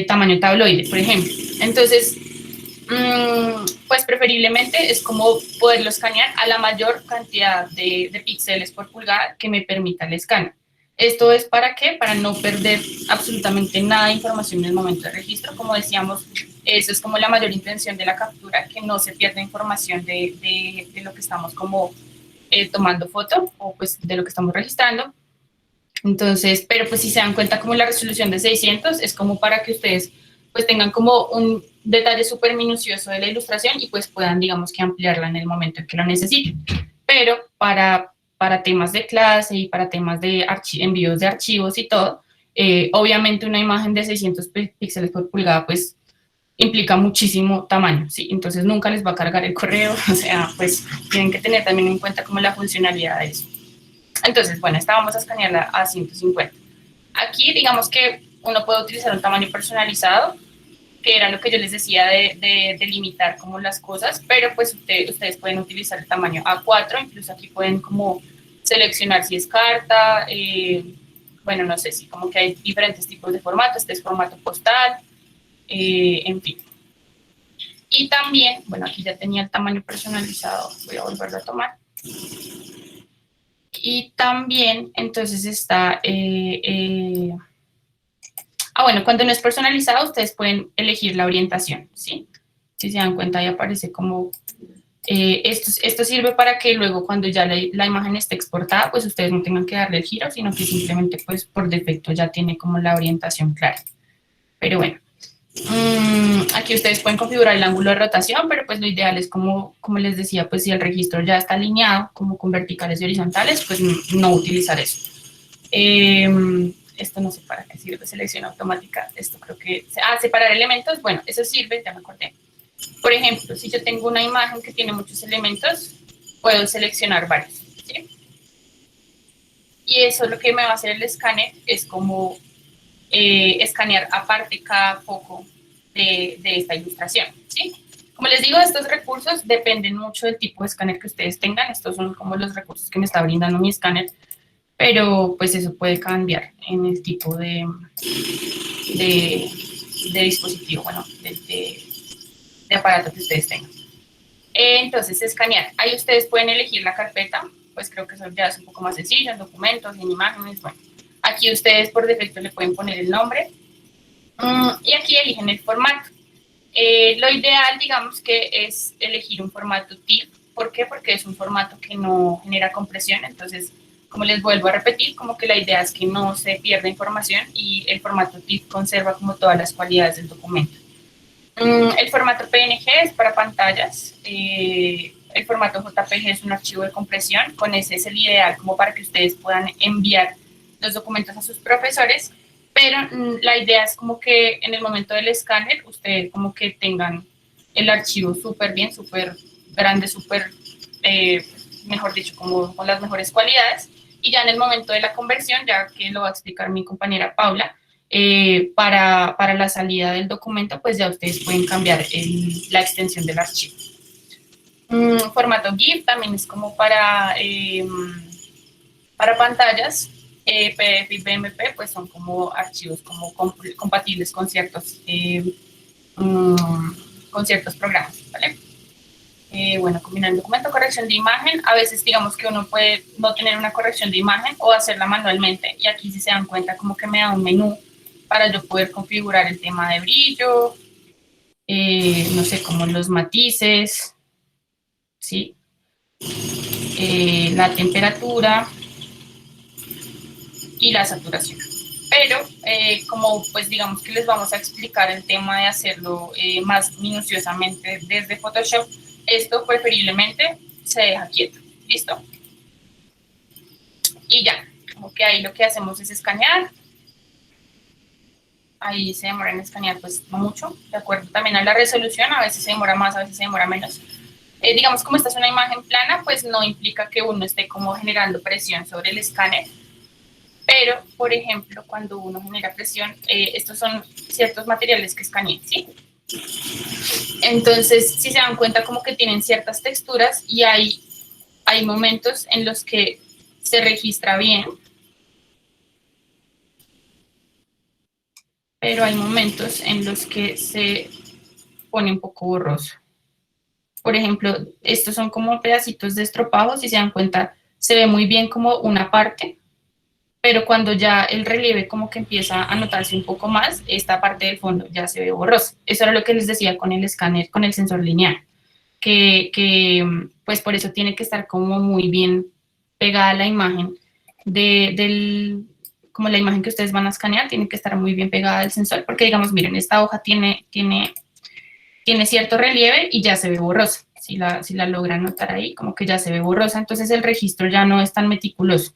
tamaño tabloide, por ejemplo. Entonces, pues preferiblemente es como poderlo escanear a la mayor cantidad de píxeles por pulgada que me permita el escáner. ¿Esto es para qué? Para no perder absolutamente nada de información en el momento de registro. Como decíamos, eso es como la mayor intención de la captura, que no se pierda información de lo que estamos como tomando foto o pues de lo que estamos registrando. Entonces, pero pues si se dan cuenta como la resolución de 600 es como para que ustedes pues tengan como un detalle súper minucioso de la ilustración y pues puedan, digamos, que ampliarla en el momento en que lo necesiten. Pero para temas de clase y para temas de envíos de archivos y todo, obviamente una imagen de 600 píxeles por pulgada pues implica muchísimo tamaño, ¿sí? Entonces nunca les va a cargar el correo, o sea, pues tienen que tener también en cuenta como la funcionalidad de eso. Entonces, bueno, esta vamos a escanearla a 150. Aquí, digamos que uno puede utilizar un tamaño personalizado, que era lo que yo les decía de limitar como las cosas, pero pues ustedes pueden utilizar el tamaño A4, incluso aquí pueden como seleccionar si es carta, bueno, no sé, si como que hay diferentes tipos de formato, este es formato postal, en fin. Y también, bueno, aquí ya tenía el tamaño personalizado, voy a volverlo a tomar. Y también, entonces está, bueno, cuando no es personalizado, ustedes pueden elegir la orientación, ¿sí? Si se dan cuenta, ahí aparece como, esto sirve para que luego cuando ya la imagen esté exportada, pues ustedes no tengan que darle el giro, sino que simplemente, pues, por defecto ya tiene como la orientación clara. Pero bueno. Aquí ustedes pueden configurar el ángulo de rotación, pero pues lo ideal es como les decía, pues si el registro ya está alineado como con verticales y horizontales, pues no utilizar eso. Esto no sé para qué sirve, selección automática, esto creo que, separar elementos, bueno, eso sirve, ya me acordé. Por ejemplo, si yo tengo una imagen que tiene muchos elementos, puedo seleccionar varios, ¿sí? Y eso lo que me va a hacer el escáner es como escanear aparte cada foco de esta ilustración, ¿sí? Como les digo, estos recursos dependen mucho del tipo de escáner que ustedes tengan. Estos son como los recursos que me está brindando mi escáner, pero pues eso puede cambiar en el tipo de dispositivo, bueno, de aparato que ustedes tengan. Entonces, escanear. Ahí ustedes pueden elegir la carpeta, pues creo que eso ya es un poco más sencillo, en documentos, en imágenes, bueno. Aquí ustedes por defecto le pueden poner el nombre y aquí eligen el formato. Lo ideal, digamos, que es elegir un formato TIFF. ¿Por qué? Porque es un formato que no genera compresión. Entonces, como les vuelvo a repetir, como que la idea es que no se pierda información y el formato TIFF conserva como todas las cualidades del documento. El formato PNG es para pantallas. El formato JPG es un archivo de compresión. Con ese es el ideal como para que ustedes puedan enviar los documentos a sus profesores, pero la idea es como que en el momento del escáner ustedes como que tengan el archivo súper bien, súper grande, súper, mejor dicho, como con las mejores cualidades, y ya en el momento de la conversión, ya que lo va a explicar mi compañera Paula, para la salida del documento, pues ya ustedes pueden cambiar la extensión del archivo. Formato GIF también es como para pantallas. PDF y BMP pues son como archivos como compatibles con ciertos programas, ¿vale? Bueno, combinar el documento, corrección de imagen. A veces digamos que uno puede no tener una corrección de imagen o hacerla manualmente. Y aquí si se dan cuenta como que me da un menú para yo poder configurar el tema de brillo, no sé, como los matices, ¿sí? La temperatura y la saturación. Pero como pues digamos que les vamos a explicar el tema de hacerlo más minuciosamente desde Photoshop, esto preferiblemente se deja quieto, ¿listo? Y ya, como que ahí lo que hacemos es escanear, ahí se demora en escanear pues no mucho, de acuerdo también a la resolución, a veces se demora más, a veces se demora menos. Digamos, como esta es una imagen plana, pues no implica que uno esté como generando presión sobre el escáner, pero, por ejemplo, cuando uno genera presión, estos son ciertos materiales que escanean, ¿sí? Entonces, si se dan cuenta, como que tienen ciertas texturas y hay momentos en los que se registra bien, pero hay momentos en los que se pone un poco borroso. Por ejemplo, estos son como pedacitos de estropajo, si se dan cuenta, se ve muy bien como una parte, pero cuando ya el relieve como que empieza a notarse un poco más, esta parte del fondo ya se ve borrosa. Eso era lo que les decía con el escáner, con el sensor lineal, que pues por eso tiene que estar como muy bien pegada la imagen como la imagen que ustedes van a escanear, tiene que estar muy bien pegada al sensor, porque digamos, miren, esta hoja tiene cierto relieve y ya se ve borrosa. Si la logran notar ahí, como que ya se ve borrosa, entonces el registro ya no es tan meticuloso.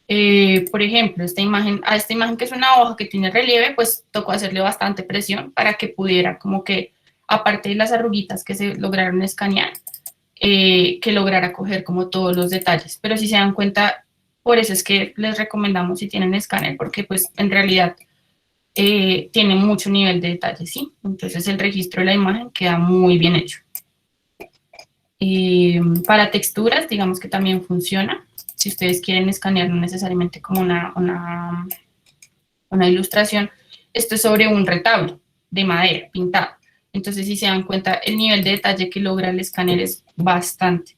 Por ejemplo, a esta imagen que es una hoja que tiene relieve, pues tocó hacerle bastante presión para que pudiera como que, aparte de las arruguitas que se lograron escanear, que lograra coger como todos los detalles. Pero si se dan cuenta, por eso es que les recomendamos si tienen escáner, porque pues en realidad tiene mucho nivel de detalle, ¿sí? Entonces el registro de la imagen queda muy bien hecho. Para texturas, digamos que también funciona. Si ustedes quieren escanear no necesariamente como una ilustración, esto es sobre un retablo de madera pintado. Entonces, si se dan cuenta, el nivel de detalle que logra el escáner es bastante.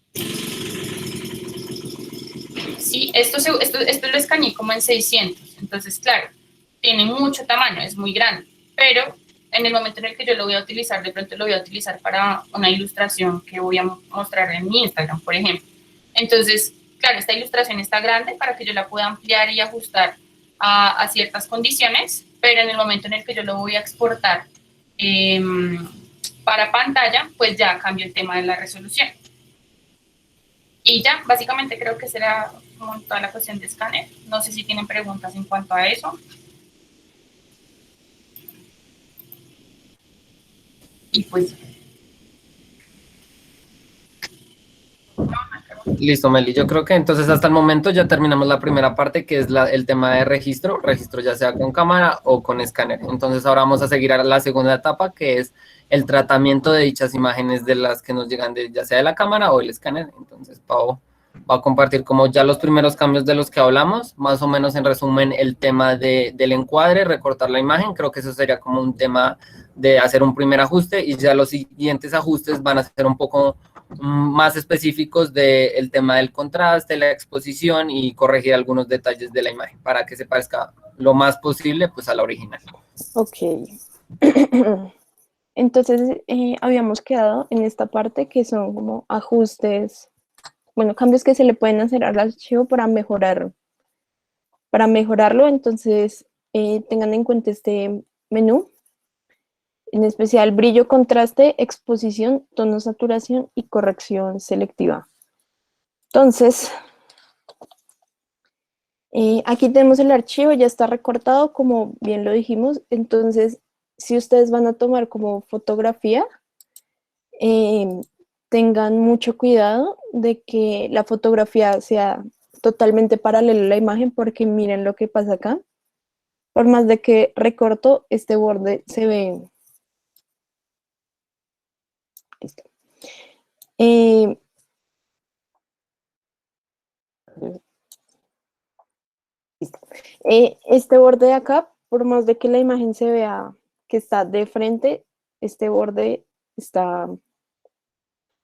Sí, esto lo escaneé como en 600. Entonces, claro, tiene mucho tamaño, es muy grande. Pero en el momento en el que yo lo voy a utilizar, de pronto lo voy a utilizar para una ilustración que voy a mostrar en mi Instagram, por ejemplo. Entonces, claro, esta ilustración está grande para que yo la pueda ampliar y ajustar a ciertas condiciones, pero en el momento en el que yo lo voy a exportar para pantalla, pues ya cambio el tema de la resolución. Y ya, básicamente creo que será como toda la cuestión de escáner. No sé si tienen preguntas en cuanto a eso. Y pues... Listo, Meli. Yo creo que entonces hasta el momento ya terminamos la primera parte, que es el tema de registro ya sea con cámara o con escáner. Entonces ahora vamos a seguir a la segunda etapa, que es el tratamiento de dichas imágenes de las que nos llegan ya sea de la cámara o el escáner. Entonces Pau va a compartir como ya los primeros cambios de los que hablamos, más o menos en resumen el tema del encuadre, recortar la imagen. Creo que eso sería como un tema de hacer un primer ajuste y ya los siguientes ajustes van a ser un poco más específicos del tema del contraste, la exposición y corregir algunos detalles de la imagen para que se parezca lo más posible pues a la original. Ok. Entonces, habíamos quedado en esta parte que son como ajustes, bueno, cambios que se le pueden hacer al archivo para mejorarlo. Entonces, tengan en cuenta este menú, en especial brillo, contraste, exposición, tono, saturación y corrección selectiva. Entonces, aquí tenemos el archivo, ya está recortado, como bien lo dijimos. Entonces, si ustedes van a tomar como fotografía, tengan mucho cuidado de que la fotografía sea totalmente paralela a la imagen, porque miren lo que pasa acá. Por más de que recorto, este borde se ve. Listo. Este borde de acá, por más de que la imagen se vea que está de frente, este borde está,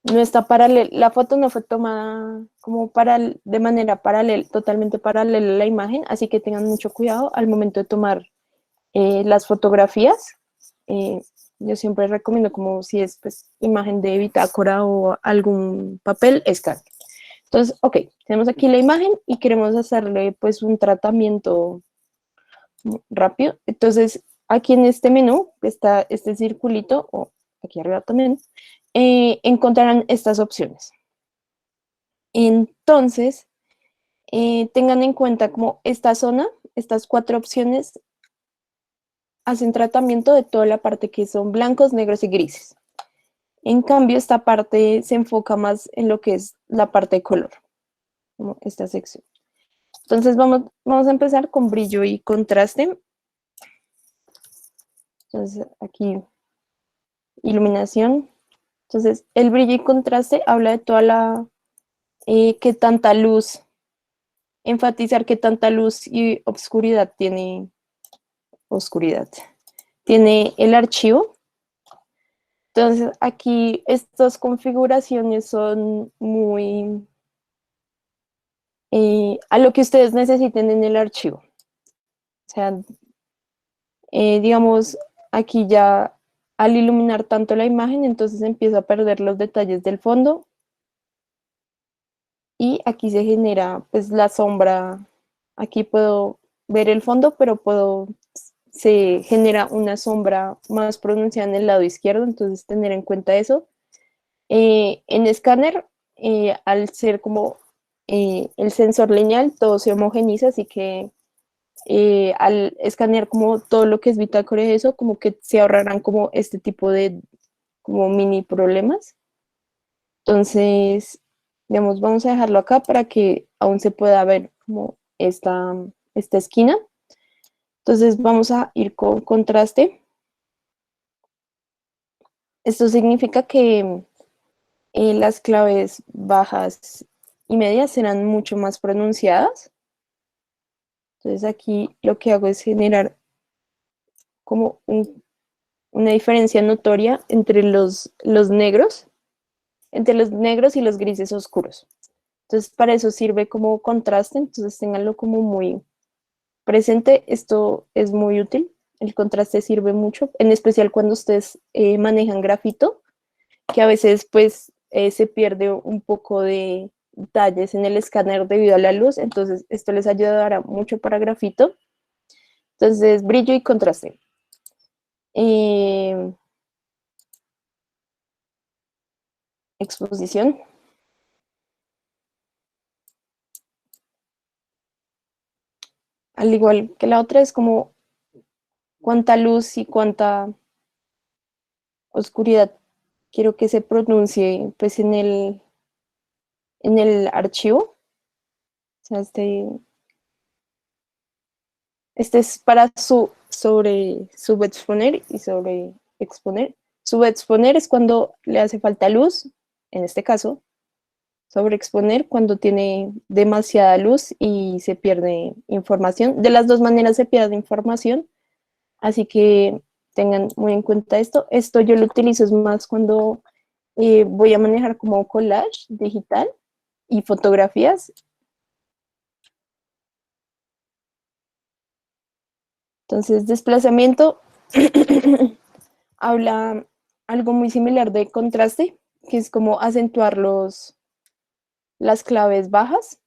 no está paralela, la foto no fue tomada como de manera paralela, totalmente paralela a la imagen, así que tengan mucho cuidado al momento de tomar las fotografías. Yo siempre recomiendo, como si es pues, imagen de bitácora o algún papel, escáner. Entonces, ok, tenemos aquí la imagen y queremos hacerle pues un tratamiento rápido. Entonces, aquí en este menú está este circulito, o aquí arriba también, encontrarán estas opciones. Entonces, tengan en cuenta como esta zona, estas 4 opciones hacen tratamiento de toda la parte que son blancos, negros y grises. En cambio, esta parte se enfoca más en lo que es la parte de color, como esta sección. Entonces vamos a empezar con brillo y contraste. Entonces aquí, iluminación. Entonces el brillo y contraste habla de toda la, qué tanta luz, enfatizar qué tanta luz y oscuridad tiene el archivo. Entonces aquí estas configuraciones son muy a lo que ustedes necesiten en el archivo. O sea, digamos, aquí ya al iluminar tanto la imagen, entonces empiezo a perder los detalles del fondo y aquí se genera pues la sombra. Aquí puedo ver el fondo, pero se genera una sombra más pronunciada en el lado izquierdo, entonces tener en cuenta eso. En escáner, al ser como el sensor lineal, todo se homogeniza, así que al escanear como todo lo que es bitácora y eso, como que se ahorrarán como este tipo de como mini problemas. Entonces, digamos, vamos a dejarlo acá para que aún se pueda ver como esta esquina. Entonces vamos a ir con contraste. Esto significa que las claves bajas y medias serán mucho más pronunciadas. Entonces aquí lo que hago es generar como una diferencia notoria entre los negros y los grises oscuros. Entonces para eso sirve como contraste, entonces ténganlo como muy presente. Esto es muy útil, el contraste sirve mucho, en especial cuando ustedes manejan grafito, que a veces pues se pierde un poco de detalles en el escáner debido a la luz, entonces esto les ayudará mucho para grafito. Entonces, brillo y contraste. Exposición. Al igual que la otra, es como cuánta luz y cuánta oscuridad quiero que se pronuncie pues en el archivo. O sea, este es para subexponer y sobreexponer. Subexponer es cuando le hace falta luz, en este caso. Sobreexponer cuando tiene demasiada luz y se pierde información. De las dos maneras se pierde información, así que tengan muy en cuenta esto. Esto yo lo utilizo es más cuando voy a manejar como collage digital y fotografías. Entonces, desplazamiento habla algo muy similar de contraste, que es como acentuar las claves bajas.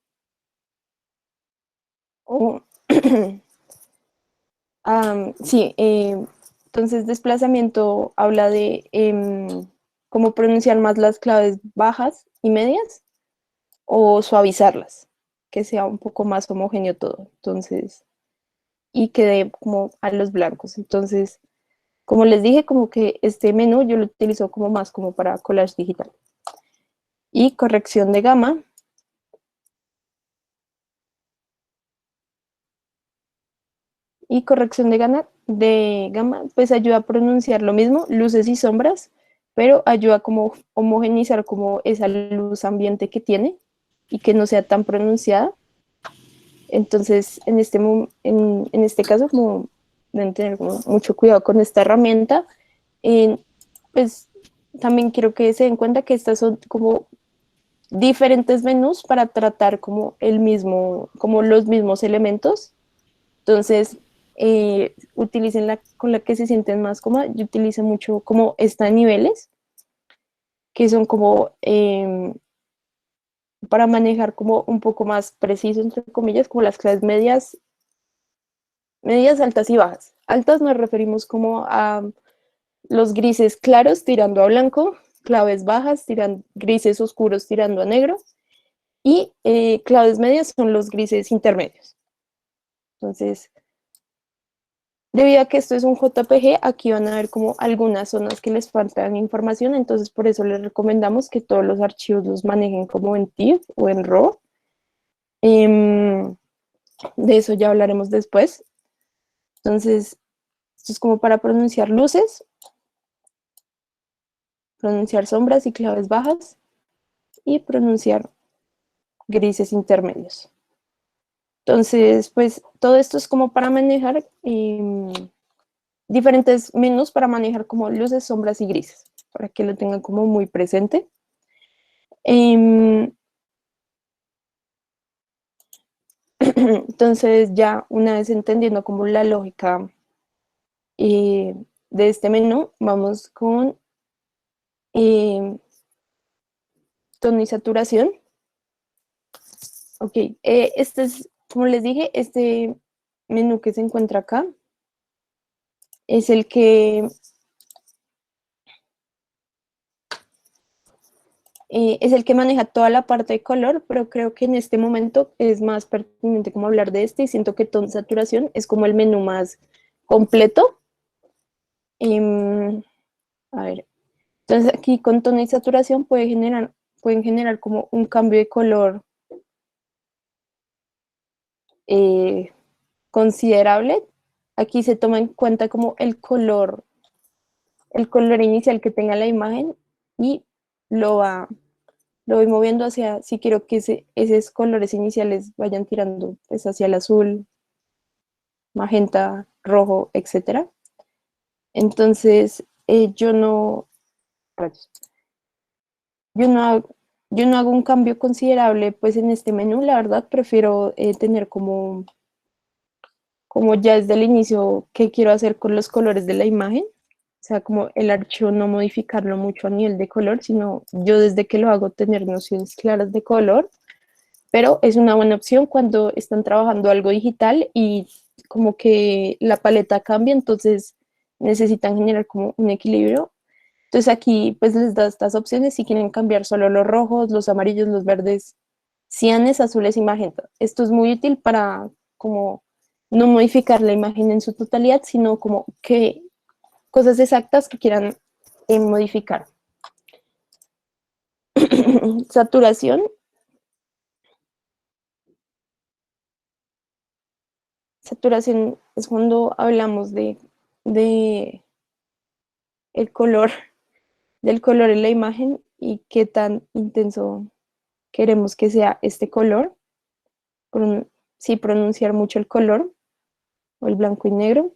Sí, entonces desplazamiento habla de cómo pronunciar más las claves bajas y medias o suavizarlas, que sea un poco más homogéneo todo. Entonces, y quede como a los blancos. Entonces, como les dije, como que este menú yo lo utilizo como más como para collage digital. Y corrección de gama. Y corrección de gama, pues ayuda a pronunciar lo mismo, luces y sombras, pero ayuda como homogenizar como esa luz ambiente que tiene y que no sea tan pronunciada. Entonces, en este caso, como deben tener como mucho cuidado con esta herramienta. Pues también quiero que se den cuenta que estas son como diferentes menús para tratar como como los mismos elementos. Entonces, utilicen la con la que se sienten más cómoda. Yo utilizo mucho como esta niveles, que son como para manejar como un poco más preciso, entre comillas, como las claves medias, altas y bajas. Altas nos referimos como a los grises claros tirando a blanco, claves bajas, grises oscuros tirando a negro, y claves medias son los grises intermedios. Entonces, debido a que esto es un JPG, aquí van a ver como algunas zonas que les faltan información, entonces por eso les recomendamos que todos los archivos los manejen como en TIFF o en RAW. De eso ya hablaremos después. Entonces, esto es como para pronunciar luces, pronunciar sombras y claves bajas, y pronunciar grises intermedios. Entonces, pues todo esto es como para manejar diferentes menús para manejar como luces, sombras y grises, para que lo tengan como muy presente. Entonces, ya una vez entendiendo como la lógica de este menú, vamos con tono y saturación. Ok, este es, como les dije, este menú que se encuentra acá es el que maneja toda la parte de color, pero creo que en este momento es más pertinente como hablar de este, y siento que tono y saturación es como el menú más completo. A ver, entonces aquí con tono y saturación pueden generar como un cambio de color eh, considerable. Aquí se toma en cuenta como el color inicial que tenga la imagen, y lo voy moviendo hacia, si quiero que esos colores iniciales vayan tirando pues hacia el azul, magenta, rojo, etcétera. Entonces, rayos, yo no, hago, yo no hago un cambio considerable pues en este menú, la verdad prefiero tener como ya desde el inicio qué quiero hacer con los colores de la imagen. O sea, como el archivo no modificarlo mucho a nivel de color, sino yo desde que lo hago tener nociones claras de color, pero es una buena opción cuando están trabajando algo digital y como que la paleta cambia, entonces necesitan generar como un equilibrio. Entonces aquí pues les da estas opciones si quieren cambiar solo los rojos, los amarillos, los verdes, cianes, azules y magenta. Esto es muy útil para como no modificar la imagen en su totalidad, sino como que cosas exactas que quieran modificar. Saturación. Saturación es cuando hablamos de el color, del color en la imagen y qué tan intenso queremos que sea este color. Sí, pronunciar mucho el color o el blanco y negro.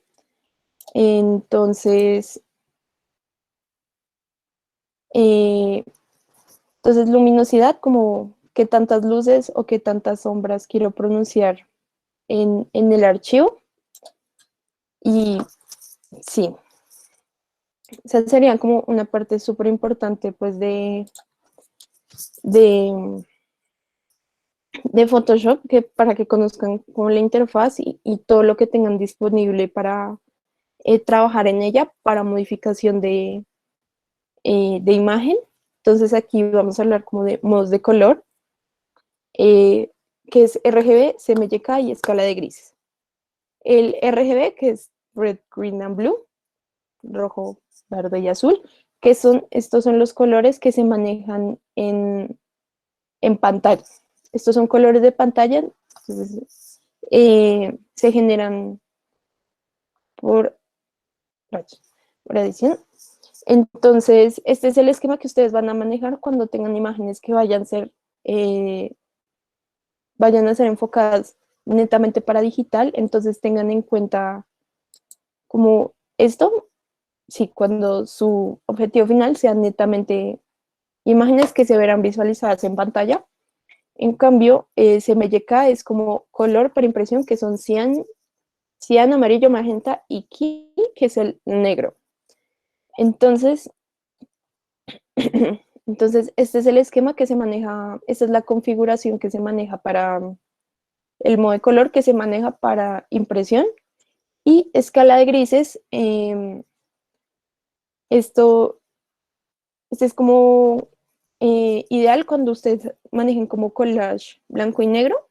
Entonces, eh, luminosidad, como qué tantas luces o qué tantas sombras quiero pronunciar en el archivo. Y sí, esa sería como una parte súper importante pues de, de Photoshop, que para que conozcan como la interfaz y todo lo que tengan disponible para trabajar en ella para modificación de imagen. Entonces aquí vamos a hablar como de modos de color, que es RGB, CMYK y escala de grises. El RGB, que es Red, Green and Blue, rojo, verde y azul, que estos son los colores que se manejan en pantalla. Estos son colores de pantalla, entonces, se generan por, por adición. Entonces, este es el esquema que ustedes van a manejar cuando tengan imágenes que vayan a ser enfocadas netamente para digital, entonces tengan en cuenta como esto, sí, cuando su objetivo final sea netamente imágenes que se verán visualizadas en pantalla. En cambio, CMYK es como color para impresión, que son cian, amarillo, magenta y ki, que es el negro. Entonces, entonces, este es el esquema que se maneja, esta es la configuración que se maneja para el modo de color que se maneja para impresión y escala de grises. Esto es como ideal cuando ustedes manejen como collage blanco y negro.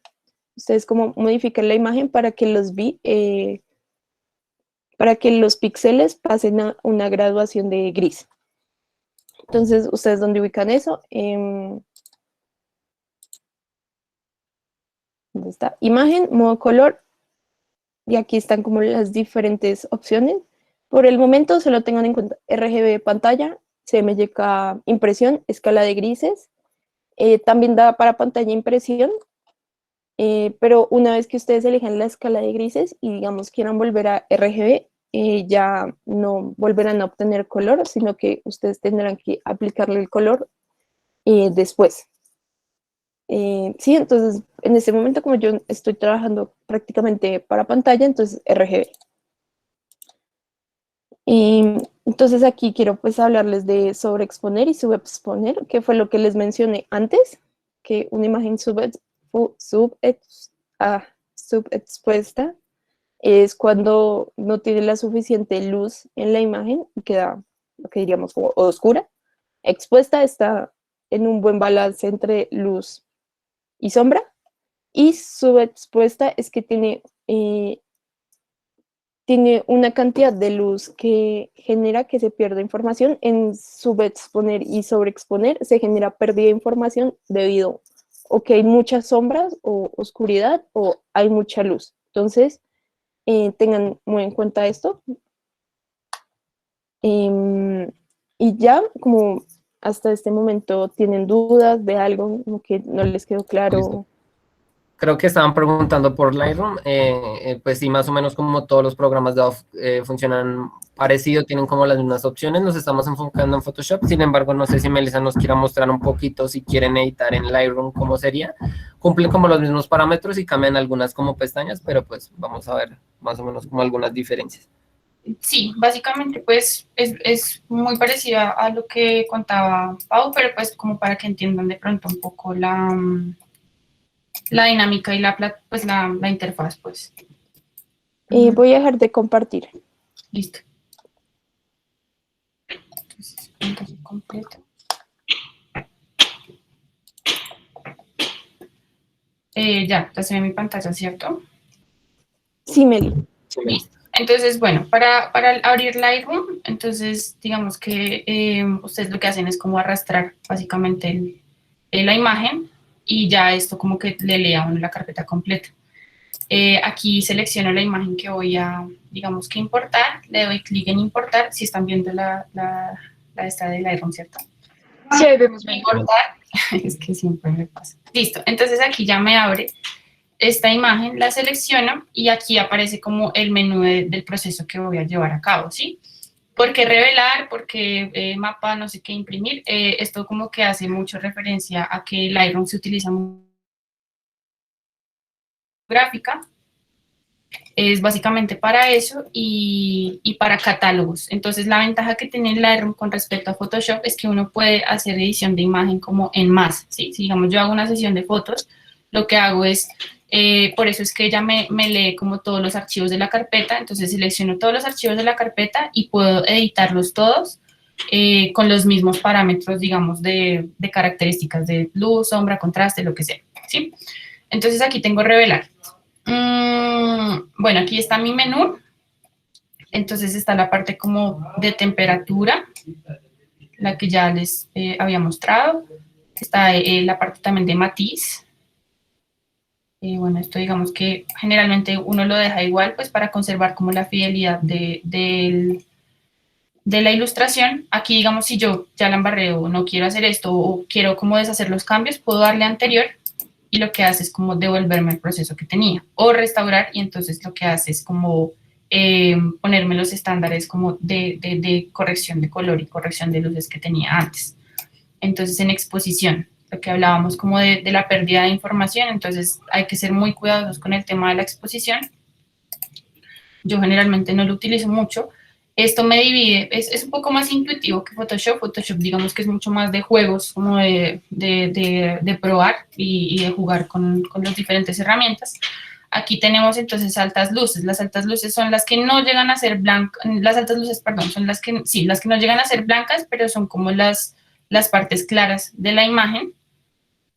Ustedes como modifican la imagen para que para que los píxeles pasen a una graduación de gris. Entonces, ¿ustedes dónde ubican eso? ¿Dónde está? Imagen, modo color, y aquí están como las diferentes opciones. Por el momento, solo tengan en cuenta RGB pantalla, CMYK impresión, escala de grises. También da para pantalla impresión, pero una vez que ustedes elijan la escala de grises y digamos quieran volver a RGB, ya no volverán a obtener color, sino que ustedes tendrán que aplicarle el color después. Sí, entonces en este momento como yo estoy trabajando prácticamente para pantalla, entonces RGB. Entonces aquí quiero pues hablarles de sobreexponer y subexponer, que fue lo que les mencioné antes, que una imagen subexpuesta es cuando no tiene la suficiente luz en la imagen y queda lo que diríamos como oscura. Expuesta está en un buen balance entre luz y sombra, y subexpuesta es que tiene una cantidad de luz que genera que se pierda información. En subexponer y sobreexponer se genera pérdida de información debido a que hay muchas sombras o oscuridad o hay mucha luz. Entonces, tengan muy en cuenta esto. Y ya, como hasta este momento tienen dudas de algo, como que no les quedó claro. Listo. Creo que estaban preguntando por Lightroom, pues sí, más o menos como todos los programas de Adobe funcionan parecido, tienen como las mismas opciones, nos estamos enfocando en Photoshop, sin embargo, no sé si Melissa nos quiera mostrar un poquito si quieren editar en Lightroom, cómo sería, cumplen como los mismos parámetros y cambian algunas como pestañas, pero pues vamos a ver más o menos como algunas diferencias. Sí, básicamente pues es muy parecida a lo que contaba Pau, pero pues como para que entiendan de pronto un poco la dinámica y pues la interfaz, pues. Voy a dejar de compartir. Listo. Entonces, pantalla completa. Ya se ve mi pantalla, ¿cierto? Sí, Meli. Listo. Entonces, bueno, para abrir Lightroom, entonces digamos que ustedes lo que hacen es como arrastrar básicamente la imagen y ya esto como que le lea a uno la carpeta completa. Aquí selecciono la imagen que voy a, digamos que importar, le doy clic en importar, si están viendo la esta de Lightroom, ¿cierto? Sí, ahí vemos. Importar, es que siempre me pasa. Listo, entonces aquí ya me abre esta imagen, la selecciono y aquí aparece como el menú del proceso que voy a llevar a cabo, ¿sí? ¿Por qué revelar? ¿Por qué mapa? No sé qué imprimir. Esto como que hace mucho referencia a que Lightroom se utiliza muy gráfica. Es básicamente para eso y para catálogos. Entonces, la ventaja que tiene Lightroom con respecto a Photoshop es que uno puede hacer edición de imagen como en más, ¿sí? Si, digamos, yo hago una sesión de fotos, lo que hago es, por eso es que ella me lee como todos los archivos de la carpeta, entonces selecciono todos los archivos de la carpeta y puedo editarlos todos con los mismos parámetros, digamos, de características de luz, sombra, contraste, lo que sea, ¿sí? Entonces, aquí tengo revelar. Bueno, aquí está mi menú. Entonces está la parte como de temperatura, la que ya les había mostrado. Está la parte también de matiz. Bueno, esto digamos que generalmente uno lo deja igual, pues para conservar como la fidelidad de la ilustración. Aquí, digamos, si yo ya la embarré o no quiero hacer esto o quiero como deshacer los cambios, puedo darle a anterior y lo que hace es como devolverme el proceso que tenía, o restaurar, y entonces lo que hace es como ponerme los estándares como de corrección de color y corrección de luces que tenía antes. Entonces, en exposición, lo que hablábamos como de la pérdida de información, entonces hay que ser muy cuidadosos con el tema de la exposición. Yo generalmente no lo utilizo mucho. Esto me divide, es un poco más intuitivo que Photoshop. Photoshop, digamos que es mucho más de juegos, como de probar y de jugar con las diferentes herramientas. Aquí tenemos entonces altas luces. Las altas luces son las que no llegan a ser blancas, las altas luces, perdón, son las que, sí, las que no llegan a ser blancas, pero son como las partes claras de la imagen.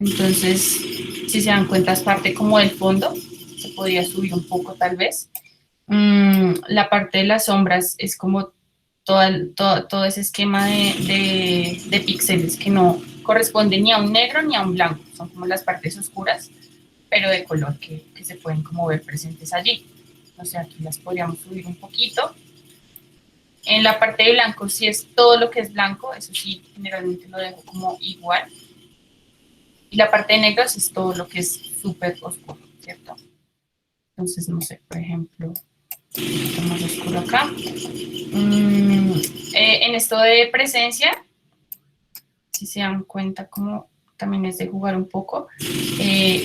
Entonces, si se dan cuenta, es parte como del fondo. Se podría subir un poco tal vez. La parte de las sombras es como todo ese esquema de píxeles que no corresponde ni a un negro ni a un blanco. Son como las partes oscuras, pero de color que se pueden como ver presentes allí. O sea, aquí las podríamos subir un poquito. En la parte de blanco, si es todo lo que es blanco, eso sí, generalmente lo dejo como igual. Y la parte de negros es todo lo que es súper oscuro, ¿cierto? Entonces, no sé, por ejemplo, un poquito más oscuro acá. En esto de presencia, si se dan cuenta, como también es de jugar un poco,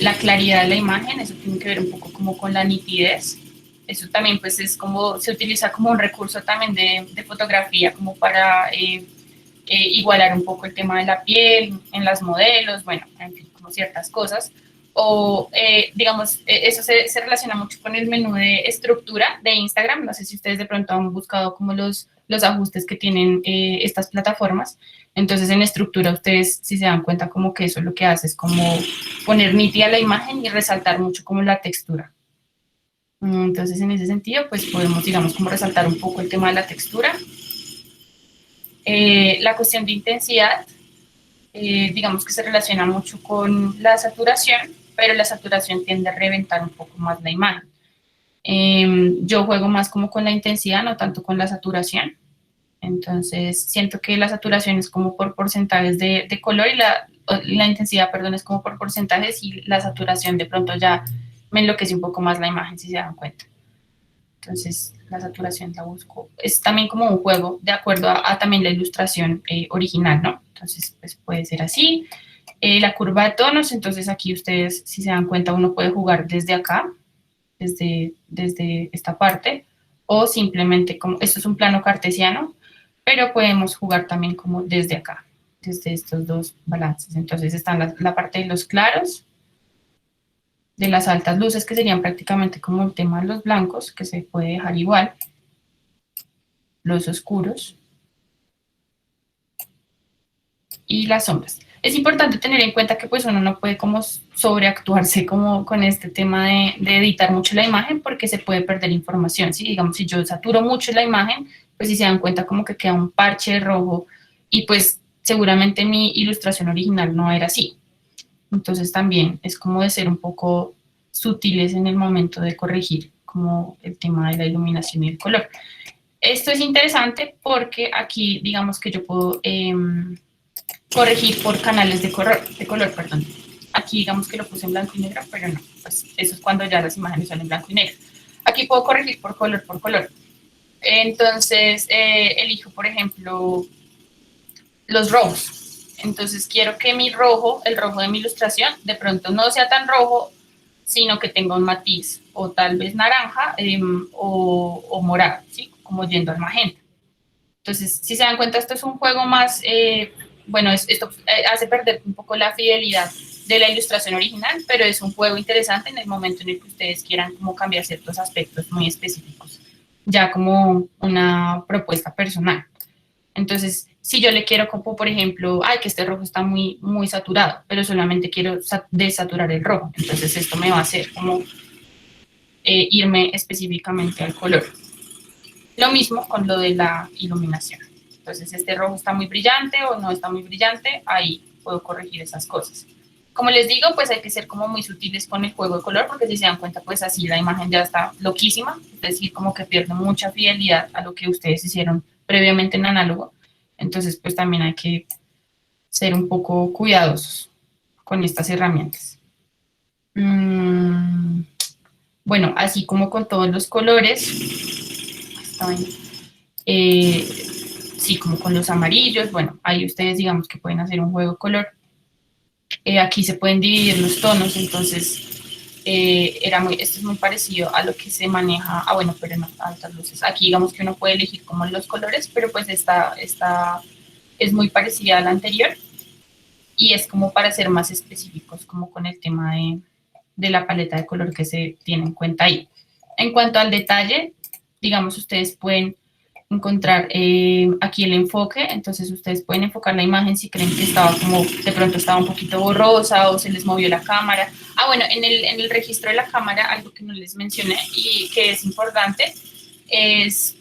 la claridad de la imagen, eso tiene que ver un poco como con la nitidez. Eso también pues es como, se utiliza como un recurso también de fotografía, como para igualar un poco el tema de la piel en las modelos, bueno, en fin, como ciertas cosas. O, digamos, eso se relaciona mucho con el menú de estructura de Instagram. No sé si ustedes de pronto han buscado como los ajustes que tienen estas plataformas. Entonces, en estructura, ustedes, si se dan cuenta, como que eso lo que hace es como poner nítida la imagen y resaltar mucho como la textura. Entonces, en ese sentido, pues podemos, digamos, como resaltar un poco el tema de la textura. La cuestión de intensidad, digamos que se relaciona mucho con la saturación, pero la saturación tiende a reventar un poco más la imagen. Yo juego más como con la intensidad, no tanto con la saturación. Entonces, siento que la saturación es como por porcentajes de color y la intensidad, perdón, es como por porcentajes, y la saturación de pronto ya me enloquece un poco más la imagen, si se dan cuenta. Entonces, la saturación la busco. Es también como un juego de acuerdo a también la ilustración original, ¿no? Entonces, pues puede ser así. La curva de tonos, entonces aquí ustedes, si se dan cuenta, uno puede jugar desde acá, desde esta parte, o simplemente como, esto es un plano cartesiano, pero podemos jugar también como desde acá, desde estos dos balances. Entonces están la parte de los claros, de las altas luces, que serían prácticamente como el tema de los blancos, que se puede dejar igual, los oscuros, y las sombras. Es importante tener en cuenta que pues uno no puede como sobreactuarse como con este tema de editar mucho la imagen, porque se puede perder información, ¿sí? Digamos, si yo saturo mucho la imagen, pues si se dan cuenta como que queda un parche rojo, y pues seguramente mi ilustración original no era así. Entonces también es como de ser un poco sutiles en el momento de corregir como el tema de la iluminación y el color. Esto es interesante porque aquí digamos que yo puedo corregir por canales de color, perdón. Aquí digamos que lo puse en blanco y negro, pero no, pues eso es cuando ya las imágenes son en blanco y negro. Aquí puedo corregir por color, por color. Entonces elijo, por ejemplo, los rojos. Entonces quiero que mi rojo, el rojo de mi ilustración, de pronto no sea tan rojo, sino que tenga un matiz, o tal vez naranja o morado, ¿sí? Como yendo al magenta. Entonces, si se dan cuenta, esto es un juego más, bueno, esto hace perder un poco la fidelidad de la ilustración original, pero es un juego interesante en el momento en el que ustedes quieran como cambiar ciertos aspectos muy específicos, ya como una propuesta personal. Entonces, si yo le quiero, como por ejemplo, ay, que este rojo está muy, muy saturado, pero solamente quiero desaturar el rojo, entonces esto me va a hacer como irme específicamente al color. Lo mismo con lo de la iluminación. Entonces, este rojo está muy brillante o no está muy brillante, ahí puedo corregir esas cosas. Como les digo, pues hay que ser como muy sutiles con el juego de color, porque si se dan cuenta, pues así la imagen ya está loquísima, es decir, como que pierde mucha fidelidad a lo que ustedes hicieron previamente en análogo. Entonces, pues también hay que ser un poco cuidadosos con estas herramientas. Bueno, así como con todos los colores, sí, como con los amarillos, bueno, ahí ustedes digamos que pueden hacer un juego de color. Aquí se pueden dividir los tonos, entonces esto es muy parecido a lo que se maneja, bueno, pero no, altas luces. Aquí digamos que uno puede elegir como los colores, pero pues esta es muy parecida a la anterior y es como para ser más específicos, como con el tema de la paleta de color que se tiene en cuenta ahí. En cuanto al detalle, digamos, ustedes pueden encontrar aquí el enfoque, entonces ustedes pueden enfocar la imagen si creen que de pronto estaba un poquito borrosa o se les movió la cámara. Bueno, en el registro de la cámara, algo que no les mencioné y que es importante, es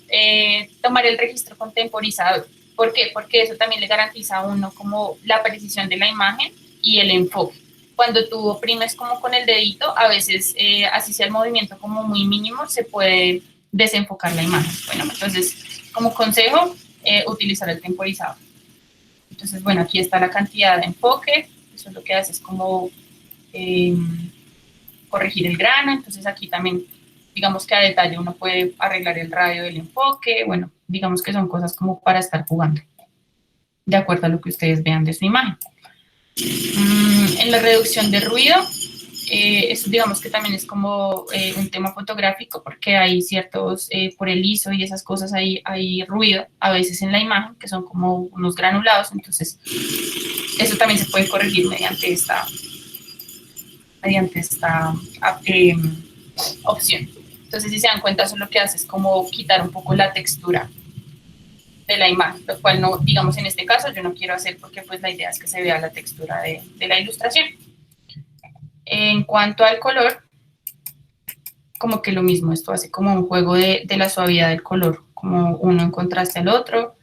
tomar el registro con temporizador. ¿Por qué? Porque eso también le garantiza a uno como la precisión de la imagen y el enfoque. Cuando tú oprimes como con el dedito, a veces, así sea el movimiento como muy mínimo, se puede desenfocar la imagen. Bueno, entonces, como consejo, utilizar el temporizador. Entonces, bueno, aquí está la cantidad de enfoque. Eso es lo que hace, es como corregir el grano. Entonces, aquí también, digamos que a detalle uno puede arreglar el radio del enfoque. Bueno, digamos que son cosas como para estar jugando, de acuerdo a lo que ustedes vean de su imagen. En la reducción de ruido, eso digamos que también es como un tema fotográfico porque hay ciertos, por el ISO y esas cosas, hay ruido a veces en la imagen que son como unos granulados, entonces eso también se puede corregir mediante esta opción. Entonces, si se dan cuenta, eso lo que hace es como quitar un poco la textura de la imagen, lo cual no, digamos en este caso yo no quiero hacer porque pues la idea es que se vea la textura de la ilustración. En cuanto al color, como que lo mismo, esto hace como un juego de la suavidad del color, como uno en contraste al otro,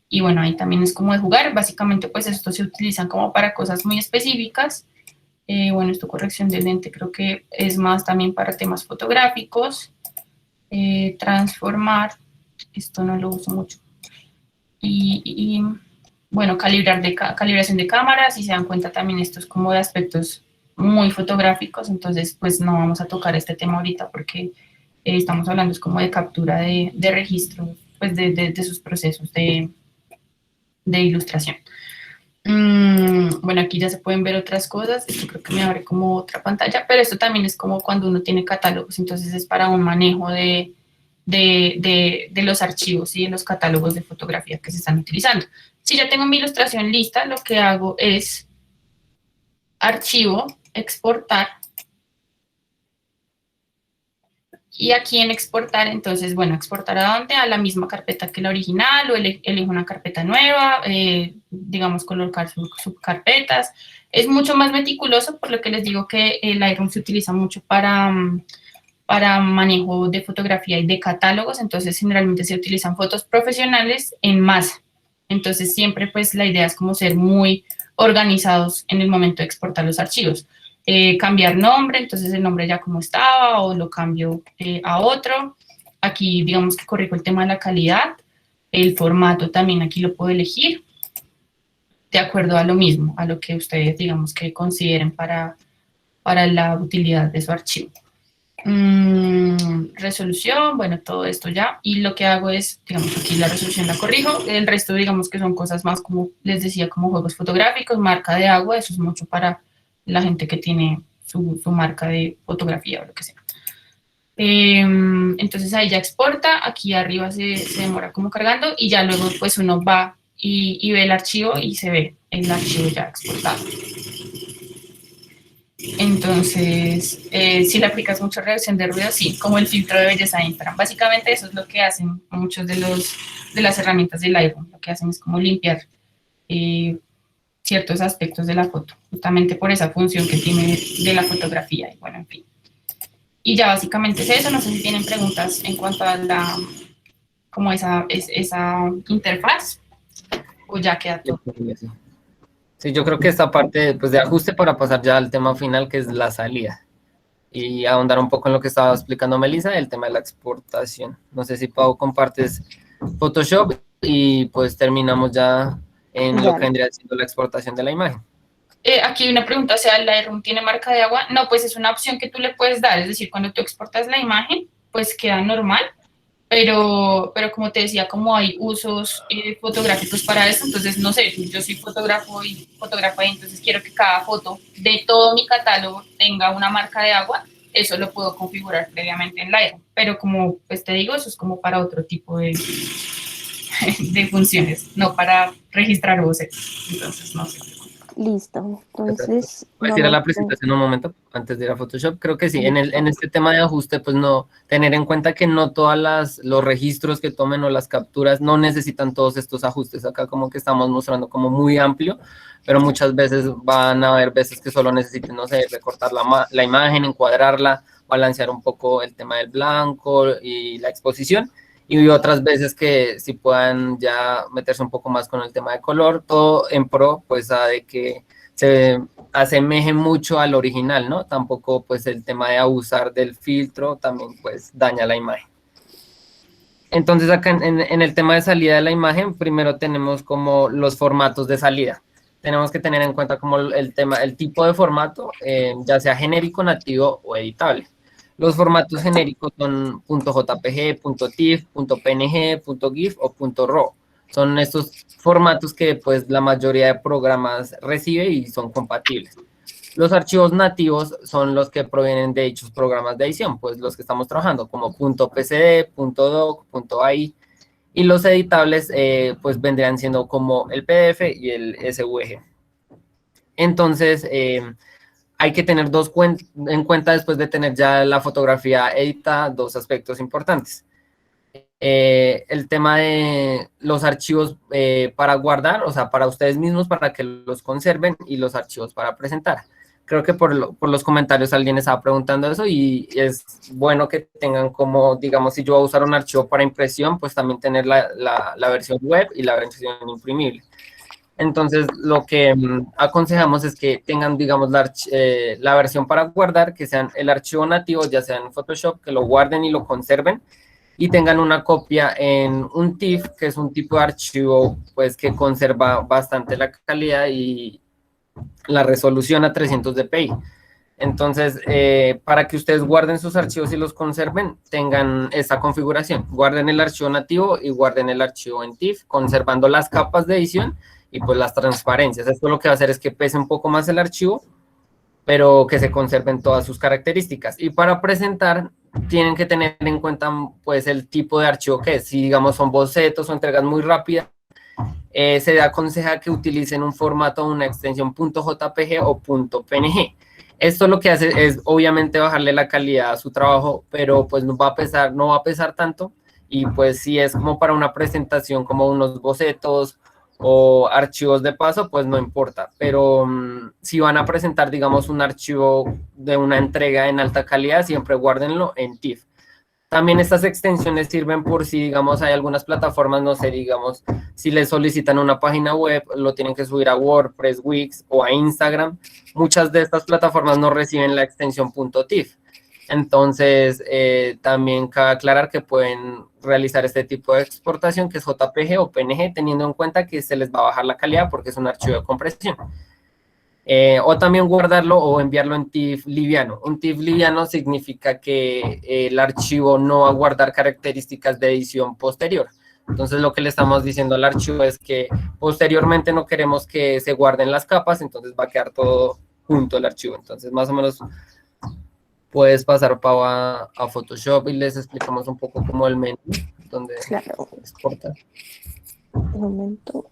y bueno, ahí también es como de jugar. Básicamente pues estos se utilizan como para cosas muy específicas. Bueno, esto corrección de lente creo que es más también para temas fotográficos. Transformar, esto no lo uso mucho. Y bueno, calibración de cámaras, si se dan cuenta también esto es como de aspectos muy fotográficos, entonces pues no vamos a tocar este tema ahorita porque estamos hablando es como de captura de registro, pues de sus procesos de ilustración. Bueno, aquí ya se pueden ver otras cosas, esto creo que me abre como otra pantalla, pero esto también es como cuando uno tiene catálogos, entonces es para un manejo de los archivos y de los catálogos de fotografía que se están utilizando. Si ya tengo mi ilustración lista, lo que hago es archivo, exportar, y aquí en exportar, entonces, bueno, exportar ¿a dónde? A la misma carpeta que la original, o elijo una carpeta nueva, digamos, colocar subcarpetas. Es mucho más meticuloso, por lo que les digo que el Lightroom se utiliza mucho para manejo de fotografía y de catálogos, entonces generalmente se utilizan fotos profesionales en masa. Entonces siempre pues la idea es como ser muy organizados en el momento de exportar los archivos. Cambiar nombre, entonces el nombre ya como estaba o lo cambio a otro. Aquí digamos que corrijo el tema de la calidad, el formato también aquí lo puedo elegir de acuerdo a lo mismo, a lo que ustedes digamos que consideren para la utilidad de su archivo. Resolución, bueno, todo esto ya, y lo que hago es, digamos, aquí la resolución la corrijo, el resto digamos que son cosas más como, les decía, como juegos fotográficos, marca de agua, eso es mucho para la gente que tiene su marca de fotografía o lo que sea. Entonces ahí ya exporta, aquí arriba se demora como cargando, y ya luego pues uno va y ve el archivo y se ve el archivo ya exportado. Entonces, si le aplicas mucha reducción de ruido, sí, como el filtro de belleza de Instagram. Básicamente eso es lo que hacen muchos de las herramientas del Lightroom. Lo que hacen es como limpiar ciertos aspectos de la foto, justamente por esa función que tiene de la fotografía. Y bueno, en fin. Y ya básicamente es eso. No sé si tienen preguntas en cuanto a como esa interfaz, o ya queda todo. Sí, yo creo que esta parte pues, de ajuste para pasar ya al tema final, que es la salida. Y ahondar un poco en lo que estaba explicando Melissa, el tema de la exportación. No sé si, Pau, compartes Photoshop y pues terminamos ya en lo que vendría siendo la exportación de la imagen. Aquí hay una pregunta, o sea, ¿el Lightroom tiene marca de agua? No, pues es una opción que tú le puedes dar, es decir, cuando tú exportas la imagen, pues queda normal, pero como te decía, como hay usos fotográficos para eso, entonces, no sé, yo soy fotógrafo y entonces quiero que cada foto de todo mi catálogo tenga una marca de agua, eso lo puedo configurar previamente en Lightroom, pero como pues te digo, eso es como para otro tipo de funciones, no para registrar voces, entonces no sé. Listo. Perfecto. Entonces, ¿Puedes ir a vamos la con... presentación un momento antes de ir a Photoshop? Creo que sí. En Listo. este tema de ajuste, pues no, tener en cuenta que no todas los registros que tomen o las capturas no necesitan todos estos ajustes. Acá como que estamos mostrando como muy amplio, pero muchas veces van a haber veces que solo necesiten, no sé, recortar la imagen, encuadrarla, balancear un poco el tema del blanco y la exposición. Y otras veces que si puedan ya meterse un poco más con el tema de color, todo en pro, pues a de que se asemeje mucho al original, ¿no? Tampoco pues el tema de abusar del filtro también pues daña la imagen. Entonces acá en el tema de salida de la imagen, primero tenemos como los formatos de salida. Tenemos que tener en cuenta como el tipo de formato, ya sea genérico, nativo o editable. Los formatos genéricos son .jpg, .tif, .png, .gif o .raw. Son estos formatos que pues la mayoría de programas recibe y son compatibles. Los archivos nativos son los que provienen de dichos programas de edición, pues los que estamos trabajando, como .pcd, .doc, .ai, y los editables pues vendrían siendo como el PDF y el SVG. Entonces, hay que tener en cuenta después de tener ya la fotografía editada, dos aspectos importantes. El tema de los archivos para guardar, o sea, para ustedes mismos, para que los conserven, y los archivos para presentar. Creo que por los comentarios alguien estaba preguntando eso y es bueno que tengan como, digamos, si yo voy a usar un archivo para impresión, pues también tener la versión web y la versión imprimible. Entonces, lo que aconsejamos es que tengan, digamos, la versión para guardar, que sean el archivo nativo, ya sea en Photoshop, que lo guarden y lo conserven, y tengan una copia en un TIFF, que es un tipo de archivo pues que conserva bastante la calidad y la resolución a 300 dpi. Entonces, para que ustedes guarden sus archivos y los conserven, tengan esta configuración. Guarden el archivo nativo y guarden el archivo en TIFF, conservando las capas de edición y pues las transparencias. Esto lo que va a hacer es que pese un poco más el archivo, pero que se conserven todas sus características. Y para presentar, tienen que tener en cuenta pues el tipo de archivo que es. Si digamos son bocetos o entregas muy rápidas, se aconseja que utilicen un formato, una extensión .jpg o .png. Esto lo que hace es obviamente bajarle la calidad a su trabajo, pero pues no va a pesar tanto, y pues si es como para una presentación como unos bocetos o archivos de paso, pues no importa, pero si van a presentar, digamos, un archivo de una entrega en alta calidad, siempre guárdenlo en TIFF. También estas extensiones sirven por si, digamos, hay algunas plataformas, no sé, digamos, si les solicitan una página web, lo tienen que subir a WordPress, Wix o a Instagram. Muchas de estas plataformas no reciben la extensión .tif. Entonces, también cabe aclarar que pueden realizar este tipo de exportación, que es JPG o PNG, teniendo en cuenta que se les va a bajar la calidad porque es un archivo de compresión. O también guardarlo o enviarlo en TIFF liviano. Un TIFF liviano significa que el archivo no va a guardar características de edición posterior. Entonces, lo que le estamos diciendo al archivo es que posteriormente no queremos que se guarden las capas, entonces va a quedar todo junto el archivo. Entonces, más o menos puedes pasar a Photoshop y les explicamos un poco como el menú, donde Claro. exporta. Un momento.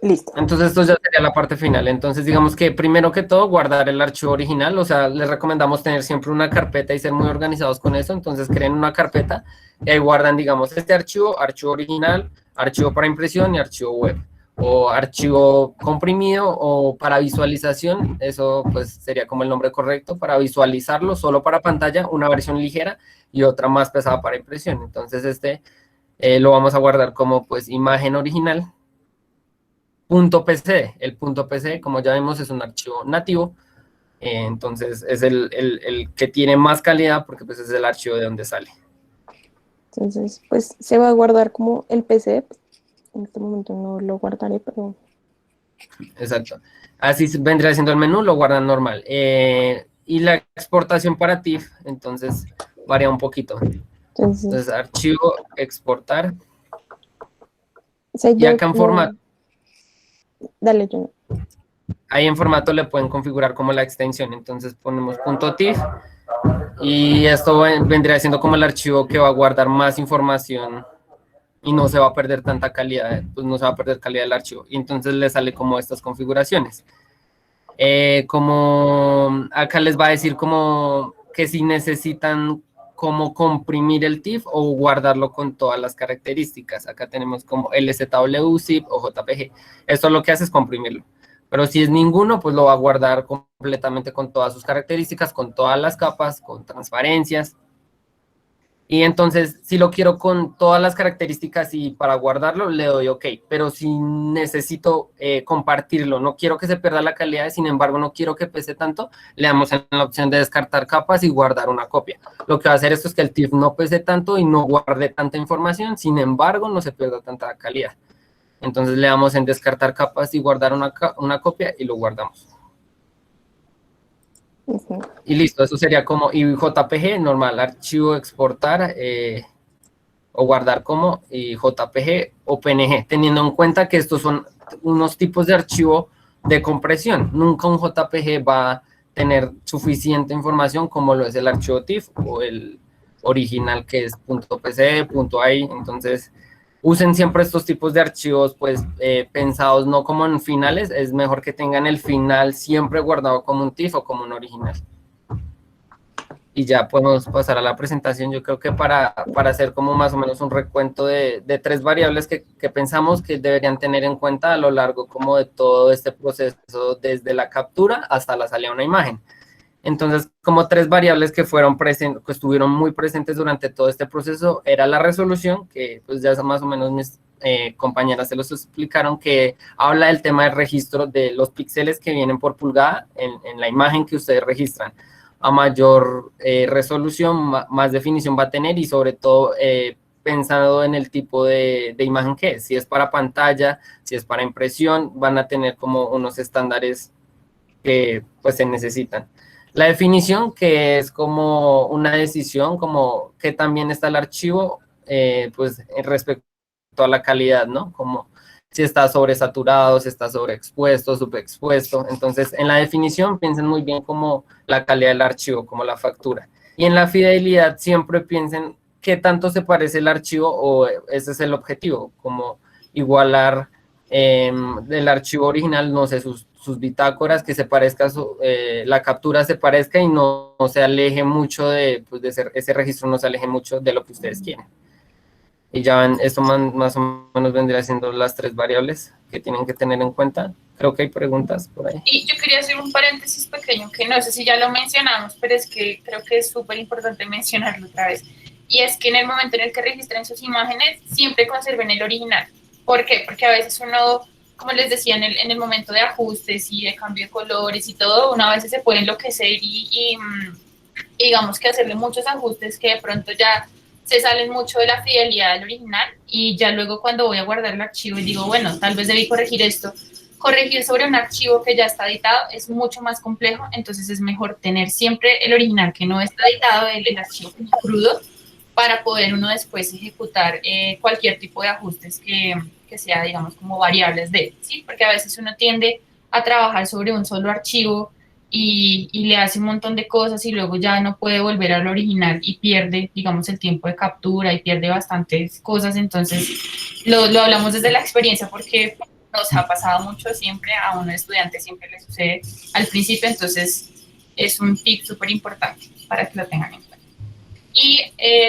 Listo. Entonces esto ya sería la parte final. Entonces digamos que primero que todo guardar el archivo original, o sea, les recomendamos tener siempre una carpeta y ser muy organizados con eso. Entonces creen una carpeta y ahí guardan, digamos, este archivo, archivo original, archivo para impresión y archivo web. O archivo comprimido o para visualización, eso pues sería como el nombre correcto, para visualizarlo solo para pantalla, una versión ligera y otra más pesada para impresión. Entonces lo vamos a guardar como pues imagen original. .pcd, el .pcd, como ya vemos, es un archivo nativo, entonces es el que tiene más calidad porque pues es el archivo de donde sale. Entonces, pues se va a guardar como el PC. En este momento no lo guardaré, pero Exacto. Así vendría siendo el menú, lo guardan normal. Y la exportación para TIFF, entonces varía un poquito. Entonces, archivo, exportar. O sea, Y acá en formato, Dale, yo. ahí en formato le pueden configurar como la extensión. Entonces ponemos .tif y esto vendría siendo como el archivo que va a guardar más información y no se va a perder tanta calidad, pues no se va a perder calidad del archivo. Y entonces le sale como estas configuraciones. Como acá les va a decir como que si necesitan como comprimir el TIFF o guardarlo con todas las características. Acá tenemos como LZW, zip o JPG. Esto lo que hace es comprimirlo. Pero si es ninguno, pues lo va a guardar completamente con todas sus características, con todas las capas, con transparencias. Y entonces, si lo quiero con todas las características y para guardarlo, le doy OK. Pero si necesito compartirlo, no quiero que se pierda la calidad, sin embargo, no quiero que pese tanto, le damos en la opción de descartar capas y guardar una copia. Lo que va a hacer esto es que el TIFF no pese tanto y no guarde tanta información, sin embargo, no se pierda tanta calidad. Entonces, le damos en descartar capas y guardar una copia y lo guardamos. Y listo, eso sería como, y JPG, normal, archivo exportar o guardar como, y JPG o PNG, teniendo en cuenta que estos son unos tipos de archivo de compresión. Nunca un JPG va a tener suficiente información como lo es el archivo TIFF o el original que es .pce, .ai, entonces usen siempre estos tipos de archivos, pues, pensados no como en finales, es mejor que tengan el final siempre guardado como un TIFF o como un original. Y ya podemos pasar a la presentación. Yo creo que para hacer como más o menos un recuento de 3 variables que pensamos que deberían tener en cuenta a lo largo como de todo este proceso, desde la captura hasta la salida de una imagen. Entonces, como 3 variables que que estuvieron muy presentes durante todo este proceso, era la resolución, que pues ya más o menos mis compañeras se los explicaron, que habla del tema del registro de los píxeles que vienen por pulgada en la imagen que ustedes registran. A mayor resolución, más definición va a tener y sobre todo pensado en el tipo de imagen que es. Si es para pantalla, si es para impresión, van a tener como unos estándares que pues se necesitan. La definición, que es como una decisión, como que también está el archivo, pues respecto a la calidad, ¿no? Como si está sobresaturado, si está sobreexpuesto, subexpuesto. Entonces, en la definición piensen muy bien como la calidad del archivo, como la factura. Y en la fidelidad siempre piensen qué tanto se parece el archivo o ese es el objetivo, como igualar del archivo original, no sé, sus bitácoras, que se parezca, la captura se parezca y no se aleje mucho pues ese registro no se aleje mucho de lo que ustedes quieren. Y ya ven, esto más o menos vendría siendo las 3 variables que tienen que tener en cuenta. Creo que hay preguntas por ahí. Y yo quería hacer un paréntesis pequeño, que no sé si ya lo mencionamos, pero es que creo que es súper importante mencionarlo otra vez. Y es que en el momento en el que registren sus imágenes, siempre conserven el original. ¿Por qué? Porque a veces uno, como les decía, en el momento de ajustes y de cambio de colores y todo, uno a veces se puede enloquecer y digamos que hacerle muchos ajustes que de pronto ya se salen mucho de la fidelidad del original, y ya luego cuando voy a guardar el archivo y digo, bueno, tal vez debí corregir esto, corregir sobre un archivo que ya está editado es mucho más complejo, entonces es mejor tener siempre el original que no está editado, el archivo crudo, para poder uno después ejecutar cualquier tipo de ajustes que sea, digamos, como variables de, ¿sí? Porque a veces uno tiende a trabajar sobre un solo archivo y le hace un montón de cosas y luego ya no puede volver al original y pierde, digamos, el tiempo de captura y pierde bastantes cosas. Entonces, lo hablamos desde la experiencia porque nos ha pasado mucho siempre, a un estudiante siempre le sucede al principio, entonces es un tip súper importante para que lo tengan en cuenta. Y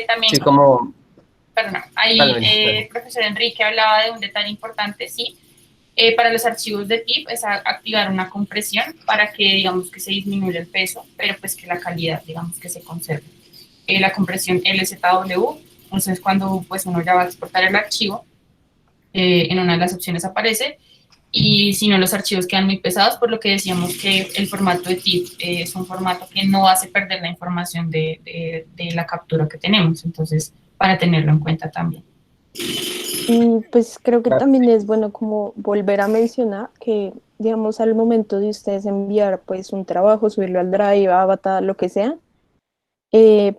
también, sí, como, perdón, ahí el profesor Enrique hablaba de un detalle importante, sí, para los archivos de TIFF es activar una compresión para que, digamos, que se disminuya el peso, pero pues que la calidad, digamos, que se conserve. La compresión LZW, entonces cuando pues uno ya va a exportar el archivo, en una de las opciones aparece, y si no los archivos quedan muy pesados, por lo que decíamos que el formato de TIFF es un formato que no hace perder la información de la captura que tenemos, entonces para tenerlo en cuenta también. Y pues creo que Claro. también es bueno como volver a mencionar que, digamos, al momento de ustedes enviar pues un trabajo, subirlo al Drive, Avatar, lo que sea,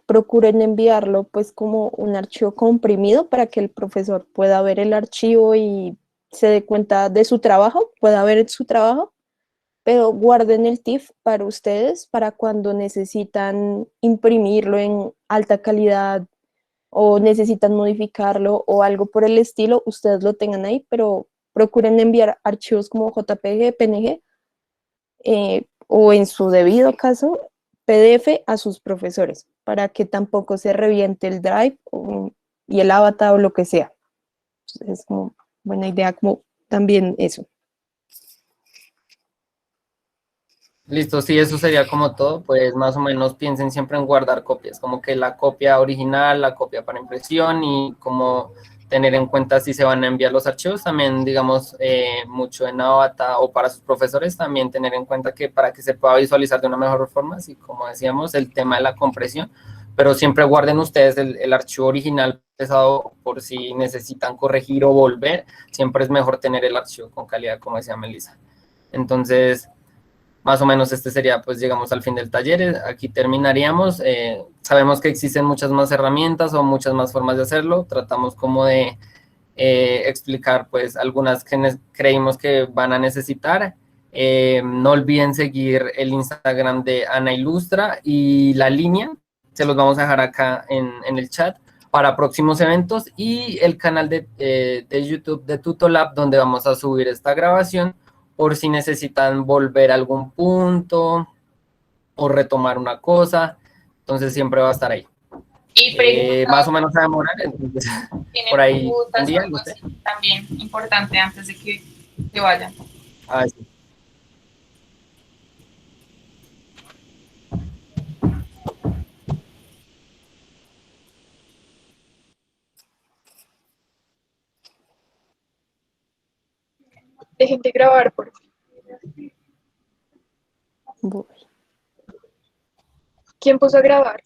procuren enviarlo pues como un archivo comprimido para que el profesor pueda ver el archivo y se dé cuenta de su trabajo, pueda ver su trabajo, pero guarden el TIFF para ustedes, para cuando necesitan imprimirlo en alta calidad o necesitan modificarlo o algo por el estilo, ustedes lo tengan ahí, pero procuren enviar archivos como JPG, PNG o en su debido caso PDF a sus profesores para que tampoco se reviente el Drive y el avatar o lo que sea. Es como buena idea como también eso. Listo, sí, eso sería como todo, pues más o menos piensen siempre en guardar copias, como que la copia original, la copia para impresión y como tener en cuenta si se van a enviar los archivos, también digamos mucho en Avatar o para sus profesores, también tener en cuenta que para que se pueda visualizar de una mejor forma, así como decíamos, el tema de la compresión, pero siempre guarden ustedes el archivo original pesado por si necesitan corregir o volver, siempre es mejor tener el archivo con calidad, como decía Melissa. Entonces, más o menos este sería, pues llegamos al fin del taller, aquí terminaríamos. Sabemos que existen muchas más herramientas o muchas más formas de hacerlo, tratamos como de explicar pues algunas que creímos que van a necesitar. No olviden seguir el Instagram de Ana Ilustra y la línea, se los vamos a dejar acá en el chat para próximos eventos y el canal de YouTube de Tutolab donde vamos a subir esta grabación por si necesitan volver a algún punto o retomar una cosa, entonces siempre va a estar ahí. Y preguntas, Más o menos a demorar, entonces por tienen ahí un preguntas o día, algo no sé. así, también importante antes de que se vayan. Ah, sí. Dejen de grabar, por favor. Voy. ¿Quién puso a grabar?